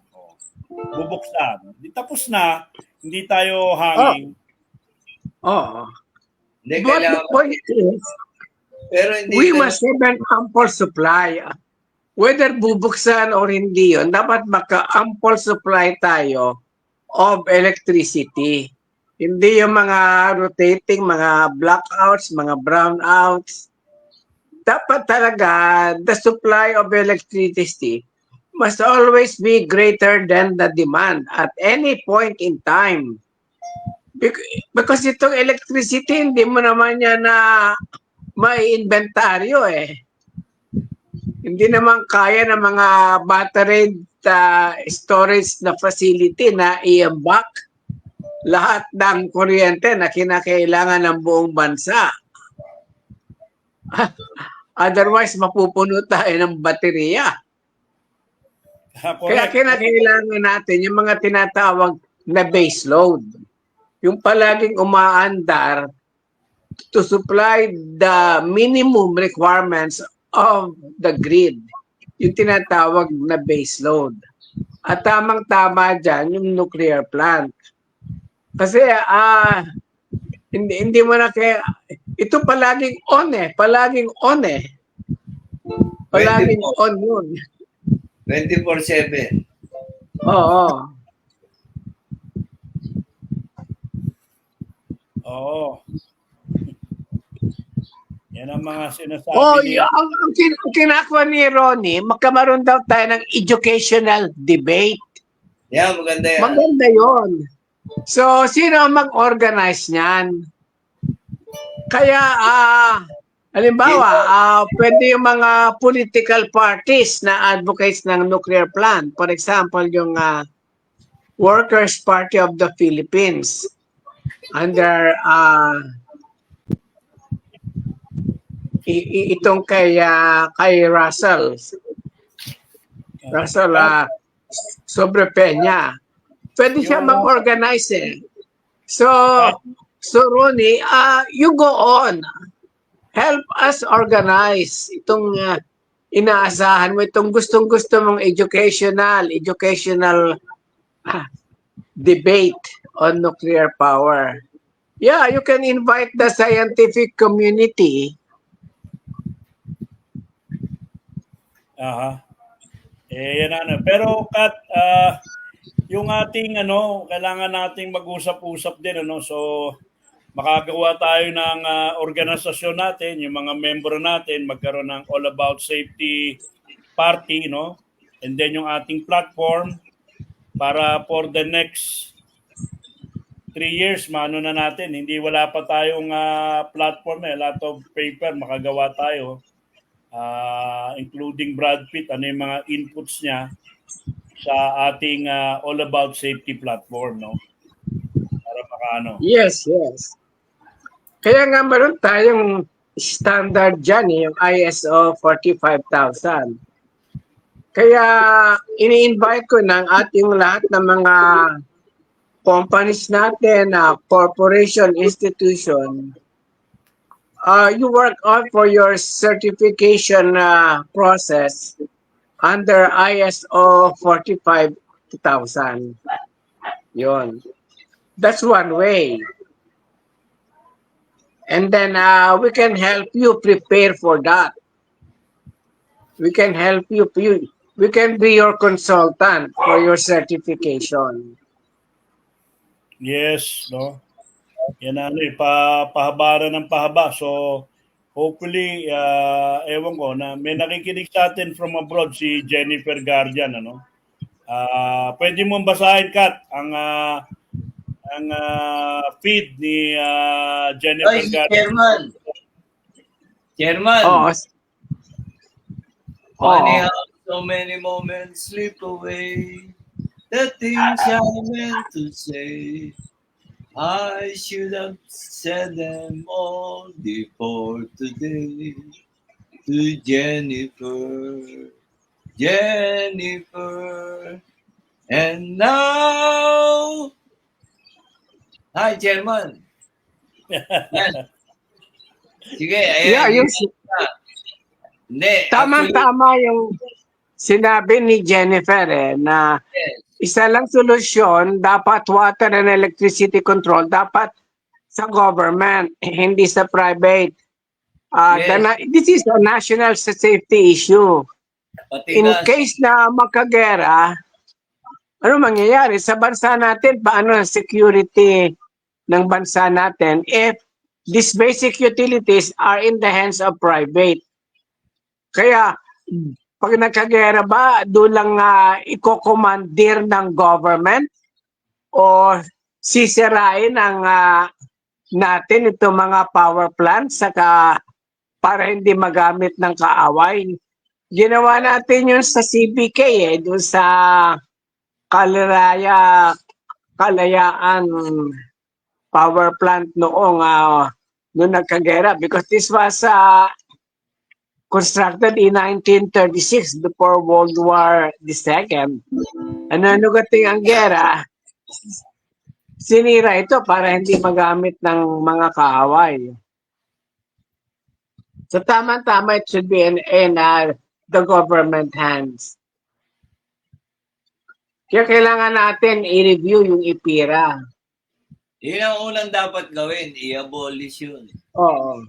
Speaker 1: Bubuksan. Tapos na, hindi tayo hanging.
Speaker 5: Hindi,
Speaker 4: But the point is,
Speaker 5: pero hindi
Speaker 4: we must have an ample supply. Whether bubuksan or hindi yun, dapat maka-ample supply tayo of electricity. Hindi yung mga rotating, mga blackouts, mga brownouts. Dapat talaga, the supply of electricity must always be greater than the demand at any point in time. Because itong electricity, hindi mo naman yan na may inventaryo Hindi naman kaya ng mga battery storage na facility na i-back lahat ng kuryente na kinakailangan ng buong bansa. Otherwise, mapupuno tayo ng baterya. Kaya kinakailangan natin yung mga tinatawag na base load. Yung palaging umaandar to supply the minimum requirements of the grid. Yung tinatawag na base load. At tamang-tama dyan yung nuclear plant. Kasi hindi mo na kaya ito palaging on palaging on palaging on yun
Speaker 5: 24/7.
Speaker 4: Oo.
Speaker 1: Yan ang mga sinasabi niya.
Speaker 4: Ang kinakuha ni Ronnie, magkamaroon daw tayo ng educational debate.
Speaker 5: Yeah, maganda yan.
Speaker 4: Maganda yun. So, sino ang mag-organize niyan? Kaya, halimbawa, pwede yung mga political parties na advocates ng nuclear plant. For example, yung Workers' Party of the Philippines under itong kay Russell Sobre Peña. Pwede siya mag-organize So Ronnie, you go on. Help us organize inaasahan mo itong gustong-gusto mong educational debate on nuclear power. Yeah, you can invite the scientific community.
Speaker 1: Aha. Yan ano. Pero Kat, yung ating kailangan nating mag-usap-usap din So makagawa tayo ng organisasyon natin, yung mga membro natin magkaroon ng all about safety party, And then yung ating platform para for the next 3 years na natin. Hindi wala pa tayong platform, a lot of paper makagawa tayo. Including Brad Pitt, ano yung mga inputs niya sa ating all about safety platform, Para makaano.
Speaker 4: Yes. Kaya nga meron tayong standard dyan, yung ISO 45,000. Kaya ini-invite ko ng ating lahat ng mga companies natin, corporation, institution, you work on for your certification process under ISO 45,000. Yun. That's one way. And then we can help you prepare for that. We can help you. We can be your consultant for your certification.
Speaker 1: Yes, Yan pahaba ng pahaba. So, hopefully, ewan ko na may nakikinig sa atin from abroad si Jennifer Guardian, pwede mong basahin, Kat, ang feed ni Jennifer Guardian.
Speaker 5: Chairman.
Speaker 4: Oh.
Speaker 5: Funny how so many moments slip away. The things I meant to say, I should have said them all before today. To Jennifer, and now. Hi, Chairman. Yan. Sige, ayan.
Speaker 4: Yeah,
Speaker 5: Hindi,
Speaker 4: tama yung sinabi ni Jennifer na isa lang solusyon, dapat water and electricity control, dapat sa government, hindi sa private. This is a national safety issue. In case na magkagera, ano mangyayari sa bansa natin? Paano ang security ng bansa natin if these basic utilities are in the hands of private? Kaya, pag nagkagera ba, doon lang iko-commandeer ng government o sisirain ang natin itong mga power plants para hindi magamit ng kaaway. Ginawa natin yun sa CBK doon sa Kalayaan power plant noong nagkagera because this was constructed in 1936 before World War II. Nanugating ang gera, sinira ito para hindi magamit ng mga kaaway. So tama-tama, it should be in the government hands. Kaya kailangan natin i-review yung IPIRA.
Speaker 5: Yun ang unang dapat gawin, i-abolish yun.
Speaker 4: Oo.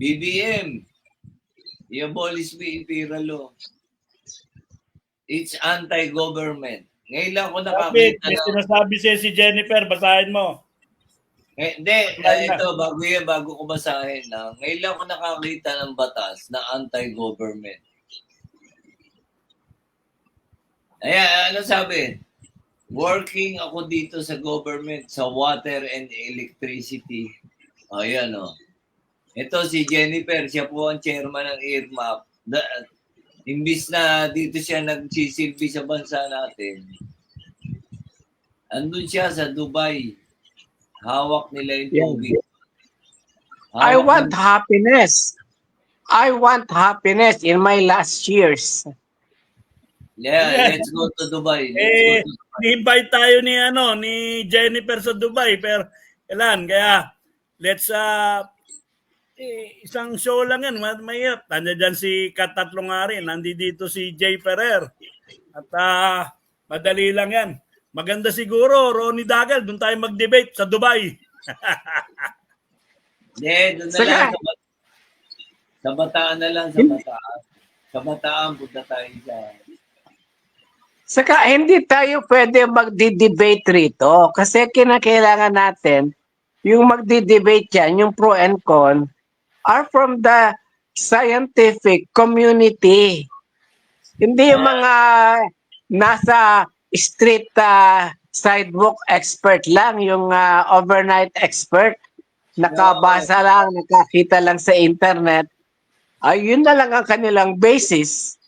Speaker 5: BBM, i-abolish mo IPIRA law. It's anti-government. Ngayon lang ako nakakita
Speaker 1: May sinasabi si Jennifer, basahin mo.
Speaker 5: Hindi, ito, bago ko basahin lang. Ngayon lang ako nakakita ng batas na anti-government. Ayan, ano sabi? Working ako dito sa government, sa water and electricity. Ayan, Ito si Jennifer, siya po ang chairman ng IRMAP. Imbis na dito siya nagsisilbi sa bansa natin, andun siya sa Dubai. Hawak nila yung tubig.
Speaker 4: I want happiness. I want happiness in my last years.
Speaker 5: Yeah, let's go to Dubai.
Speaker 1: Ni-invite tayo ni Jennifer sa Dubai, pero kaya let's isang show lang yan, mahirap. Nandiyan dyan si Katatlong Hari, nandito si Jay Ferrer. At madali lang yan. Maganda siguro, Ronnie Dagal, doon tayo mag-debate sa Dubai.
Speaker 5: Hindi, doon na
Speaker 4: Saka-
Speaker 5: lang. Sa Bataan na lang, sa Bataan. Sa Bataan, punta tayo sa...
Speaker 4: Saka hindi tayo pwede magdi-debate rito kasi kinakailangan natin yung magdi-debate yan, yung pro and con, are from the scientific community. Hindi yung mga nasa street sidewalk expert lang, yung overnight expert. Nakabasa lang, nakakita lang sa internet. Yun na lang ang kanilang basis.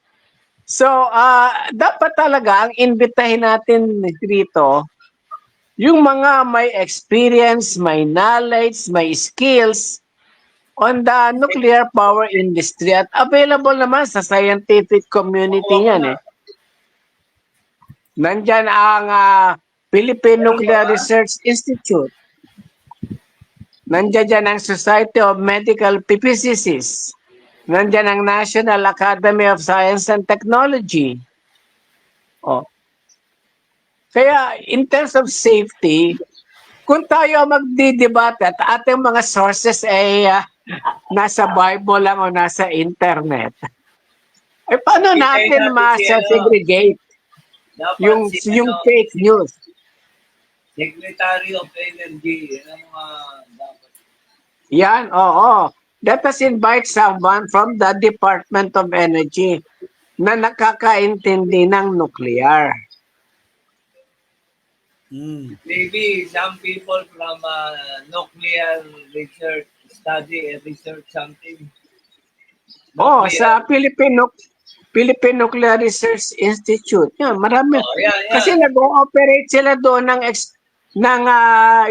Speaker 4: So, dapat talaga ang imbitahin natin dito yung mga may experience, may knowledge, may skills on the nuclear power industry at available naman sa scientific community yan eh. Nandyan ang Philippine Nuclear Research Institute. Nandyan dyan ang Society of Medical Physicists. Nandyan ang National Academy of Science and Technology. Oh. Kaya in terms of safety, kung tayo magdidebate at ating mga sources ay nasa Bible lang o nasa internet, paano natin ma-segregate
Speaker 5: Dapat
Speaker 4: yung fake news?
Speaker 5: Secretary of Energy, yan ang mga dapat.
Speaker 4: Yan, oo. Let us invite someone from the Department of Energy na nakakaintindi ng nuclear.
Speaker 5: Maybe some people from nuclear research study, research something.
Speaker 4: Sa Philippine Nuclear Research Institute. Yan, marami.
Speaker 5: Yan.
Speaker 4: Kasi nag-ooperate sila doon ng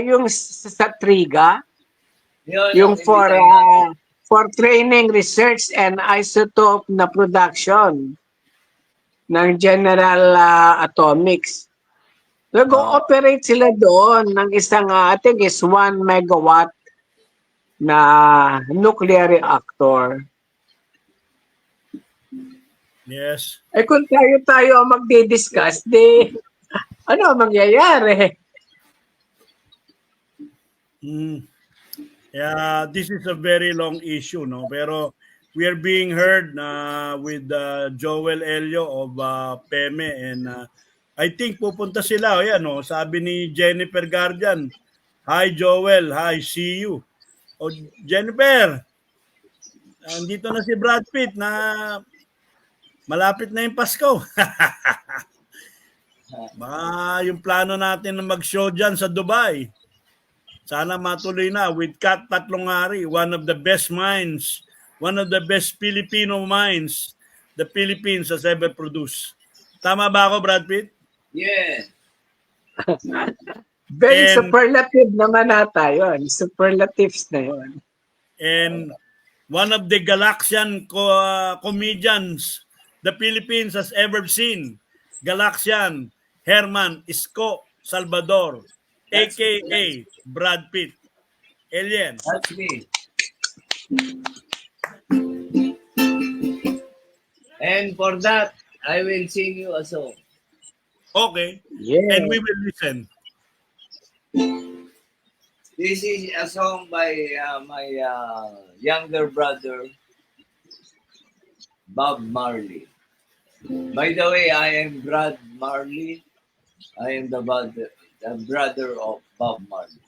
Speaker 4: yung sa TRIGA, yung for training, research, and isotope na production ng General Atomics. Nag-ooperate sila doon ng isang, I think is 1 megawatt na nuclear reactor.
Speaker 1: Yes.
Speaker 4: Kung tayo ang magdi-discuss, ano ang mangyayari?
Speaker 1: Yeah, this is a very long issue, no? Pero we are being heard with Joel Elio of PEME and I think pupunta sila. Ayan, no? Sabi ni Jennifer Guardian, hi Joel, hi, see you. Jennifer, andito na si Brad Pitt na malapit na yung Pasko. Baka yung plano natin na mag-show dyan sa Dubai. Sana matuloy na with Kat Tatlongari, one of the best minds, one of the best Filipino minds the Philippines has ever produced. Tama ba ako, Brad Pitt?
Speaker 5: Yeah.
Speaker 4: Very superlative naman nata yun. Superlatives na yun.
Speaker 1: And one of the Galaxian comedians the Philippines has ever seen, Galaxian Herman Isko Salvador, a.k.a. Brad Pitt. Alien.
Speaker 5: That's me. And for that, I will sing you a song.
Speaker 1: Okay.
Speaker 4: Yeah.
Speaker 1: And we will listen.
Speaker 5: This is a song by my younger brother, Bob Marley. By the way, I am Brad Marley. I am the brother of Bob Marley.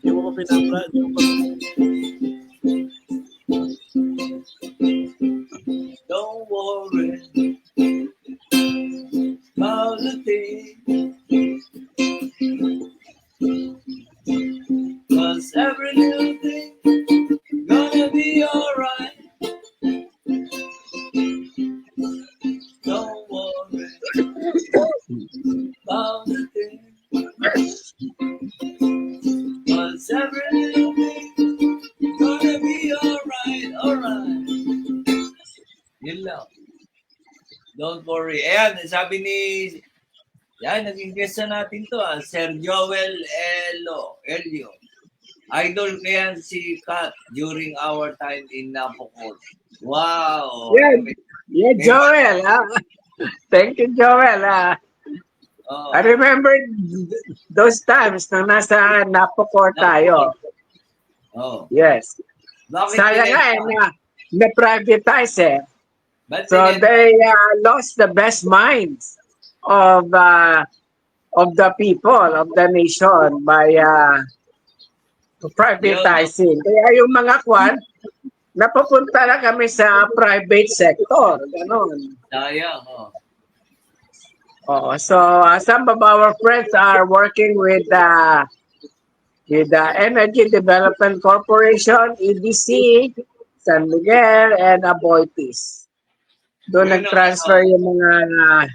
Speaker 1: Di mo ko pinapra.
Speaker 5: Don't worry about the thing, 'cause every little thing gonna be alright. Don't worry about the thing, 'cause every little thing gonna be alright, alright. Yun lang. Cory. Ayan, sabi ni... Yan, naging guest na natin to, Sir Joel Elio. Idol ko yan si Kat during our time in Napocor. Wow!
Speaker 4: Yeah, Joel. Thank you, Joel.
Speaker 5: Oh.
Speaker 4: I remember those times nung nasa Napocor tayo.
Speaker 5: Oh.
Speaker 4: Yes.
Speaker 5: Bakit
Speaker 4: Sayang nga na-privatize eh.
Speaker 5: Ba't
Speaker 4: So
Speaker 5: pinenta?
Speaker 4: they lost the best minds of the people, of the nation by privatizing. Kaya yung mga kwan, napupunta na kami sa private sector. Ganon.
Speaker 5: Sayang, oh.
Speaker 4: So some of our friends are working with the Energy Development Corporation, EDC, San Miguel, and Aboitiz. Doon nag-transfer yung mga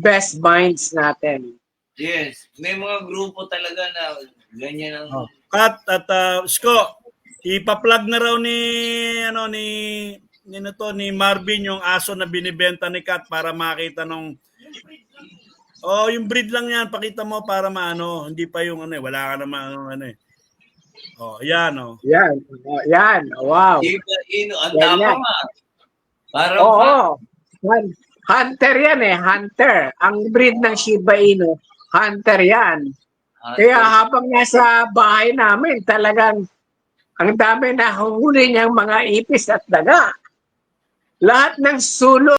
Speaker 4: best minds natin.
Speaker 5: Yes. May mga grupo talaga na ganyan ang...
Speaker 1: Kat at Sko, ipa-plug na raw ni Marvin yung aso na binibenta ni Kat para makita nung yung breed lang yan, pakita mo para maano, hindi pa yung wala ka naman yan
Speaker 4: Yan. Wow.
Speaker 5: Shiba Inu, ang
Speaker 4: Yan,
Speaker 5: tama
Speaker 4: yan.
Speaker 5: nga. Parang
Speaker 4: Hunter yan eh, hunter. Ang breed ng Shiba Inu, hunter yan. Kaya habang nasa bahay namin, talagang ang dami na huli niyang mga ipis at daga. Lahat ng sulok,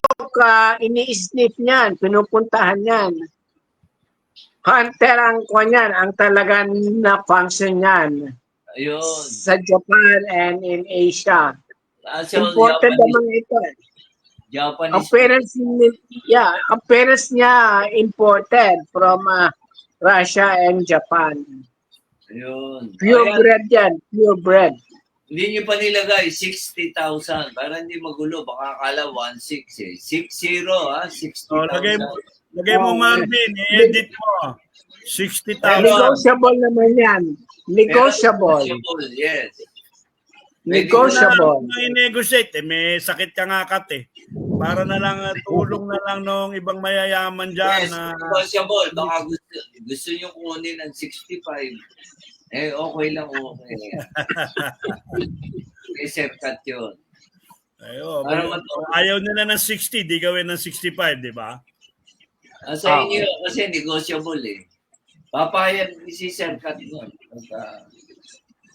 Speaker 4: ini-sniff niyan, pinupuntahan niyan. Hunter ang kanyan, ang talagang na-function niyan.
Speaker 5: Ayun.
Speaker 4: Sa Japan and in Asia.
Speaker 5: So,
Speaker 4: Important naman ito. Ang
Speaker 5: Japanese.
Speaker 4: parents niya imported from Russia and Japan.
Speaker 5: Ayun.
Speaker 4: Purebred yan, purebred.
Speaker 5: Hindi nyo pa nilagay, 60,000. Para hindi magulo, baka akala 1.6 eh. 60, 60,000.
Speaker 1: Lagay mo Marvin, i-edit mo. 60,000.
Speaker 4: Negotiable naman yan. Negotiable.
Speaker 5: Yes.
Speaker 4: Negotiable.
Speaker 1: May negotiate may sakit ka nga Kat eh. Para na lang tulong na lang nung ibang mayayaman diyan
Speaker 5: Yes,
Speaker 1: na
Speaker 5: negotiable. Baka gusto nyo kunin ng 65. Okay lang, okay. Okay, Sir Kat yun.
Speaker 1: Ayaw nila ng 60, di gawin ng 65, di ba?
Speaker 5: Sa inyo, kasi negotiable eh. Papayag si Sir Kat nun.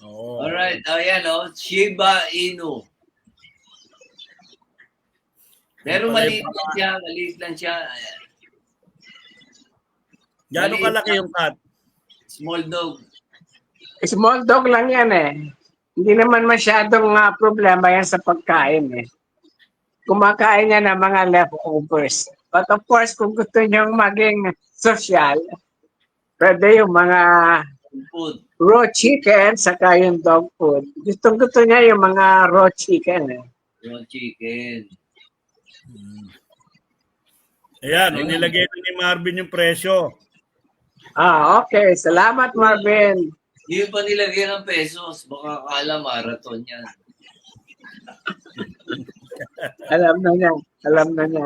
Speaker 5: Alright, ayan Shiba Inu. Pero maliit lang siya.
Speaker 1: Gano'ng kalaki yung Kat?
Speaker 5: Small dog.
Speaker 4: Small dog lang yan eh. Hindi naman masyadong problema yan sa pagkain eh. Kumakain niya ng mga leftovers. But of course, kung gusto niyo maging social, pwede yung mga
Speaker 5: Food.
Speaker 4: raw chicken saka yung dog food. Gusto niya yung mga raw chicken eh.
Speaker 5: Yung chicken.
Speaker 1: Ayan, inilagay na ni Marvin yung presyo.
Speaker 4: Okay. Salamat, Marvin.
Speaker 5: Hindi pa nilagyan ng pesos. Baka akala marathon yan.
Speaker 4: Alam na niya.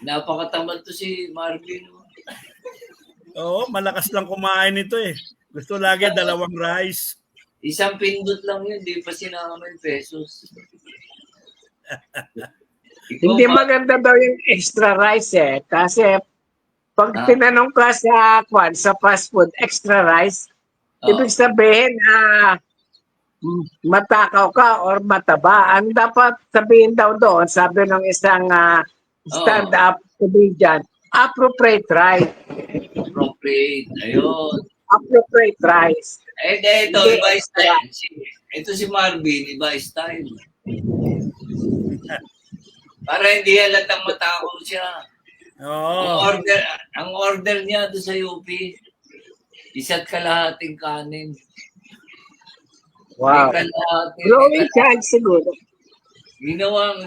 Speaker 5: Napakatamad to si Marvin.
Speaker 1: Malakas lang kumain ito eh. Gusto lagi 2 rice.
Speaker 5: Isang pindot lang yun. Di pa sinangamin pesos.
Speaker 4: Hindi maganda daw yung extra rice eh. Kasi pag tinanong ka sa fast food, extra rice, ibig sabihin matakaw ka or mataba. Ang dapat sabihin daw doon, sabi ng isang stand-up comedian, appropriate rice.
Speaker 5: Appropriate. Ayun.
Speaker 4: Appropriate rice.
Speaker 5: Ito, iba style. Ito si Marvin, iba style. Para hindi halatang matakaw siya. Ang order niya doon sa UP, 1.5 kanin.
Speaker 4: Wow. Growing child siguro.
Speaker 5: Ginawa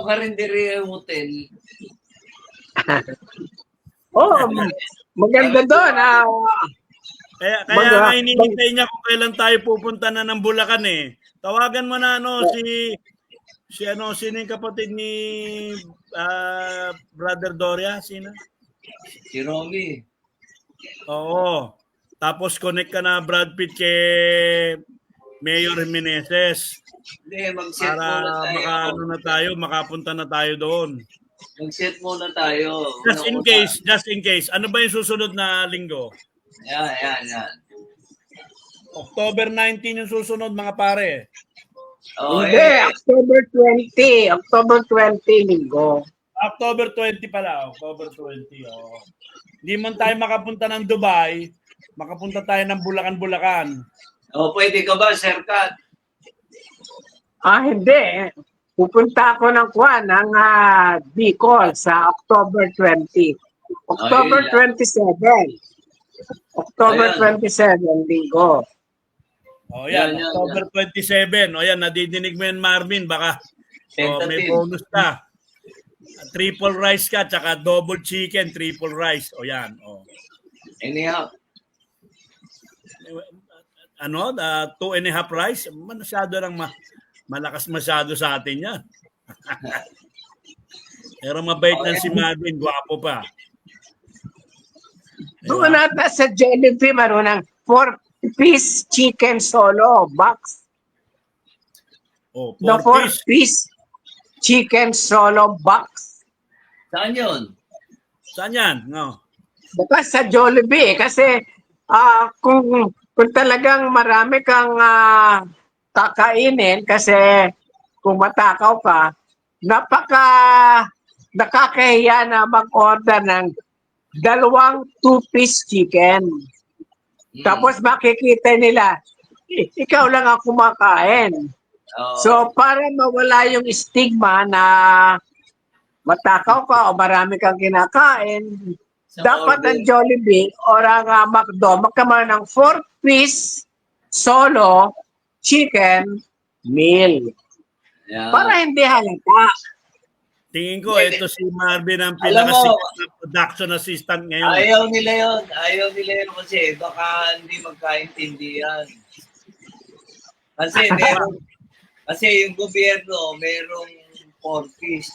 Speaker 5: karinderiya hotel.
Speaker 4: Maganda doon.
Speaker 1: Kaya nga hinihintay niya kung kailan tayo pupunta na ng Bulacan eh. Tawagan mo na sino yung kapatid ni Brother Doria? Sino?
Speaker 5: Si Romy.
Speaker 1: Oo. Tapos connect ka na Brad Pitt kay Mayor Jimenez
Speaker 5: Hindi, mag-set
Speaker 1: para
Speaker 5: muna tayo.
Speaker 1: makapunta na tayo doon.
Speaker 5: Mag-set muna tayo.
Speaker 1: Just in case. Ano ba yung susunod na linggo?
Speaker 5: Yan.
Speaker 1: October 19 yung susunod, mga pare.
Speaker 5: Oh,
Speaker 4: Hindi, October 20. October 20, linggo.
Speaker 1: October 20 pala. October 20. Oh. Hindi man tayo makapunta ng Dubai, makapunta tayo ng Bulacan.
Speaker 5: pwede ka ba, Sir Kat?
Speaker 4: Hindi. Pupunta ako ng Bicol sa October 20. October
Speaker 5: Ayun
Speaker 4: 27. October
Speaker 5: Ayan.
Speaker 4: 27, linggo.
Speaker 1: Oh, yan.
Speaker 5: Yan.
Speaker 1: October 27. O yan, nadidinig mo yan, Marvin. Baka may
Speaker 5: Tentative.
Speaker 1: bonus ka. Triple rice ka, tsaka double chicken, triple rice. O yan. O.
Speaker 5: Anyhow.
Speaker 1: Ano? 2.5 rice? Masyado lang malakas masyado sa atin yan. Pero mabait lang si Marvin, gwapo pa.
Speaker 4: Doon nata sa Jollibee, marunang 4-piece chicken solo box.
Speaker 1: Oh,
Speaker 4: The
Speaker 1: 4 piece.
Speaker 4: 4-piece chicken solo box.
Speaker 5: Saan yun?
Speaker 1: Saan yan? No.
Speaker 4: Baka sa Jollibee kasi kung talagang marami kang kakainin kasi kung matakaw ka, nakakahiya na mag-order ng 2 2-piece chicken. Tapos makikita nila, ikaw lang ang kumakain. So para mawala yung stigma na matakaw ka o marami kang kinakain, dapat ang Jollibee o ang McDo magkamaroon ng 4-piece solo chicken meal.
Speaker 5: Yan.
Speaker 4: Para hindi halata.
Speaker 1: Tingin ko, ito si Marvin ang
Speaker 5: Alam mo,
Speaker 1: pinakasikat na production assistant ngayon.
Speaker 5: Ayaw nila yun kasi baka hindi magkaintindihan. Kasi yung gobyerno merong 4-piece.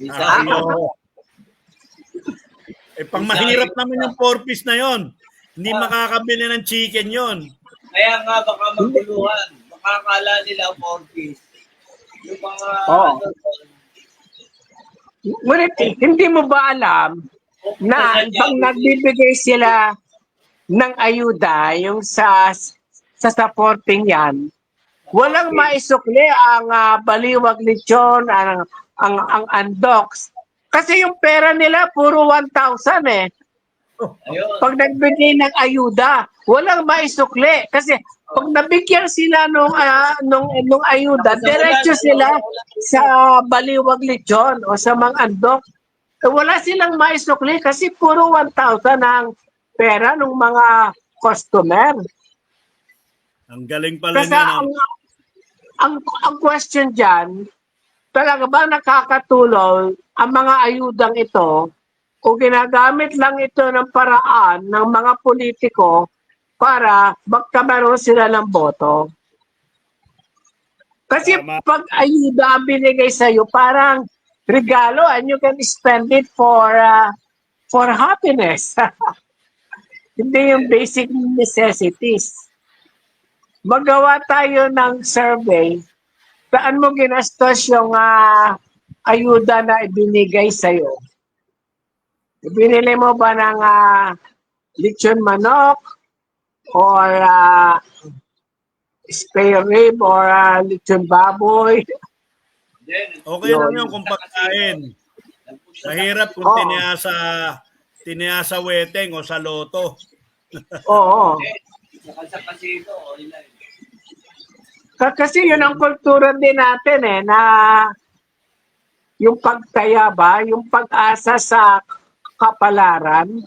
Speaker 1: Oo. Pang mahirap naman yung 4-piece na yon. Hindi makakabili ng chicken yon.
Speaker 5: Kaya nga baka maguluhan. Baka akala nila 4-piece. Yung mga
Speaker 4: Ngunit hindi mo ba alam na pag nagbibigay sila ng ayuda yung sa supporting yan, walang maisukli ang baliwag lechon, ang andoks. Kasi yung pera nila puro 1,000 eh.
Speaker 5: Ayun.
Speaker 4: Pag nagbigay ng ayuda, walang maisukli. Kasi pag nabigyan sila nung ayuda, diretso sila sa baliwag lechon o sa mga andok. Wala silang maisukli kasi puro 1,000 ang pera ng mga customer.
Speaker 1: Ang galing pala
Speaker 4: Kasi
Speaker 1: niya.
Speaker 4: ang question dyan, talaga ba nakakatulong ang mga ayudang ito o ginagamit lang ito ng paraan ng mga politiko para magkamaroon sila ng boto? Kasi
Speaker 1: Tama.
Speaker 4: pag ayuda ang binigay sa'yo, parang regalo and you can spend it for happiness. Hindi yung basic necessities. Magawa tayo ng survey. Saan mo ginastos yung ayuda na ibinigay sa'yo? Binili mo ba ng lechon manok or spare rib or lechon baboy?
Speaker 1: Okay lang yun kung pagkain. Mahirap kung tiniyasa weteng o sa loto.
Speaker 4: Oo.
Speaker 5: Sa casino,
Speaker 4: Kasi yun ang kultura din natin na yung pagtaya ba, yung pag-asa sa kapalaran,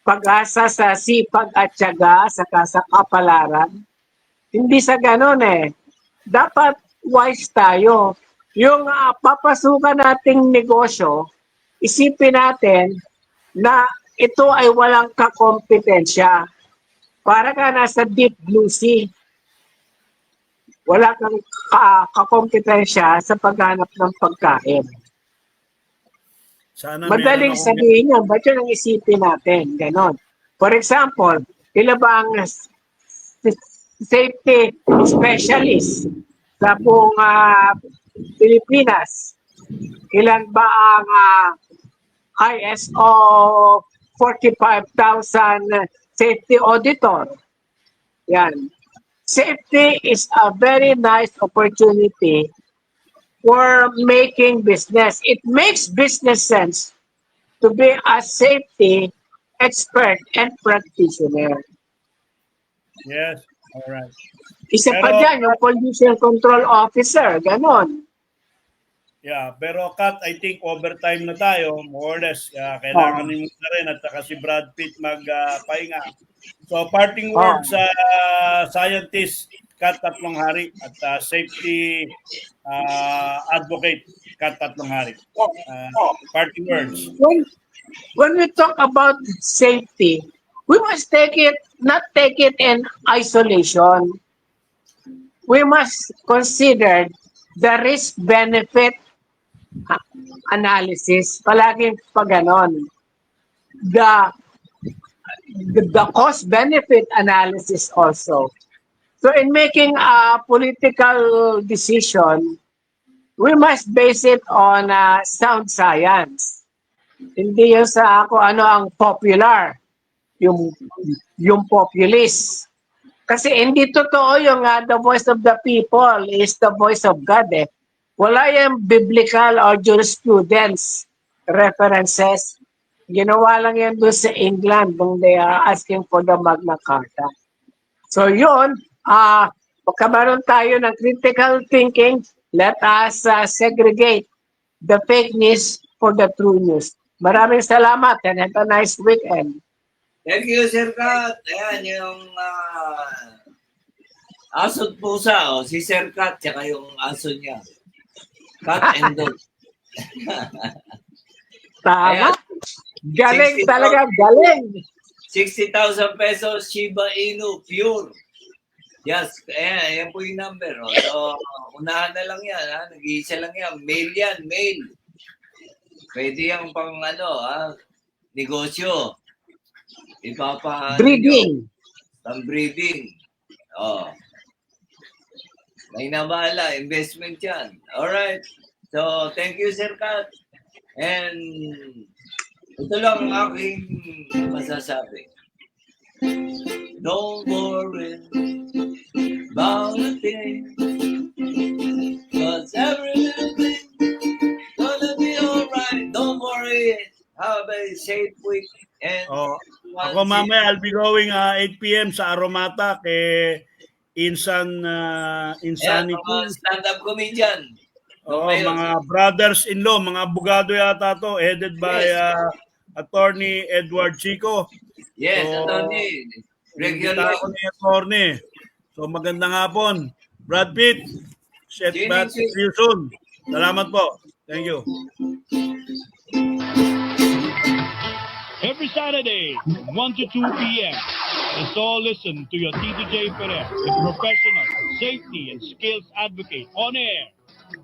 Speaker 4: pag-asa sa sipag at tiyaga sa kapalaran. Hindi sa ganun Dapat wise tayo. Yung papasukan nating negosyo, isipin natin na ito ay walang kakompetensya. Para ka nasa deep blue sea.
Speaker 7: wala kang kakompetensya sa paghanap ng pagkain.
Speaker 1: Sana
Speaker 7: Madaling
Speaker 1: meron akong-
Speaker 7: sabihin yan, ba't yun ang isipin natin? Ganon. For example, ilan ba ang safety specialist sa buong Pilipinas? Ilan ba ang ISO 45,000 safety auditor? Yan. Safety is a very nice opportunity for making business. It makes business sense to be a safety expert and practitioner.
Speaker 1: Yes, all right.
Speaker 7: Isa pa
Speaker 1: Pero-
Speaker 7: dyan, yung pollution control officer, ganon.
Speaker 1: Yeah, pero Kat, I think overtime na tayo, more or less. Kailangan mo na rin at saka si Brad Pitt magpahinga. So parting words sa scientist Kat Tatlonghari at safety advocate Kat Tatlonghari. Parting words.
Speaker 7: When we talk about safety, we must not take it in isolation. We must consider the risk-benefit analysis. Palaging pag ganon. The cost-benefit analysis also. So in making a political decision, we must base it on sound science. Hindi yung sa kung ano ang popular, yung populist. Kasi hindi totoo yung the voice of the people is the voice of God eh. Wala yung biblical or jurisprudence references. Ginawa lang yan doon sa England when they are asking for the Magna Carta. So yun, pagkamaroon tayo ng critical thinking, let us segregate the fake news for the true news. Maraming salamat and have a nice weekend.
Speaker 5: Thank you, Sir Kat. Ayan, yung aso't pusa, si Sir Kat, tsaka yung aso niya. Cat and dog.
Speaker 7: Tama.
Speaker 5: Ayan.
Speaker 7: Galing
Speaker 5: 60,000
Speaker 7: talaga, galing.
Speaker 5: 60,000 pesos Shiba Inu, pure. Yes, ayan po yung number. Oh. So, unahan na lang yan. Ha? Nag-iisa lang yan. Mail yan, mail. Pwede yung pang negosyo.
Speaker 7: Breeding.
Speaker 5: Pang breeding. Oh. May nabahala, investment yan. Alright. So, thank you, Sir Kat. And ito lang ang aking masasabi. Don't worry about a thing, 'cause every little thing gonna be alright. Don't worry. Have a safe week. And
Speaker 1: Ako mamaya, I'll be going 8 p.m. sa Aromata kay Insanity.
Speaker 5: Stand-up comedian.
Speaker 1: Mga brothers-in-law, mga abogado yata to, headed by Attorney Edward Chico.
Speaker 5: Yes,
Speaker 1: So,
Speaker 5: attorney. Regular.
Speaker 1: Regular ako ni Attorney. So magandang hapon. Brad Pitt, set back to you soon. Salamat po. Thank you.
Speaker 3: Every Saturday, 1 to 2 p.m. Let's all listen to your TDJ Perez, the professional safety and skills advocate on air.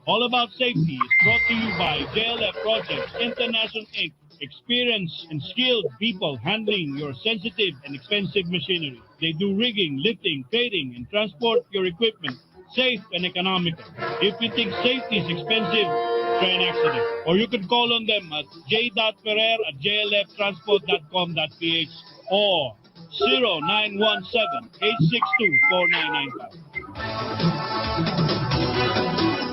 Speaker 3: All About Safety is brought to you by JLF Projects International Inc. Experienced and skilled people handling your sensitive and expensive machinery. They do rigging, lifting, trading, and transport your equipment safe and economical. If you think safety is expensive, try an accident. Or you can call on them at j.ferrer@jlftransport.com.ph or 0917-862-4995.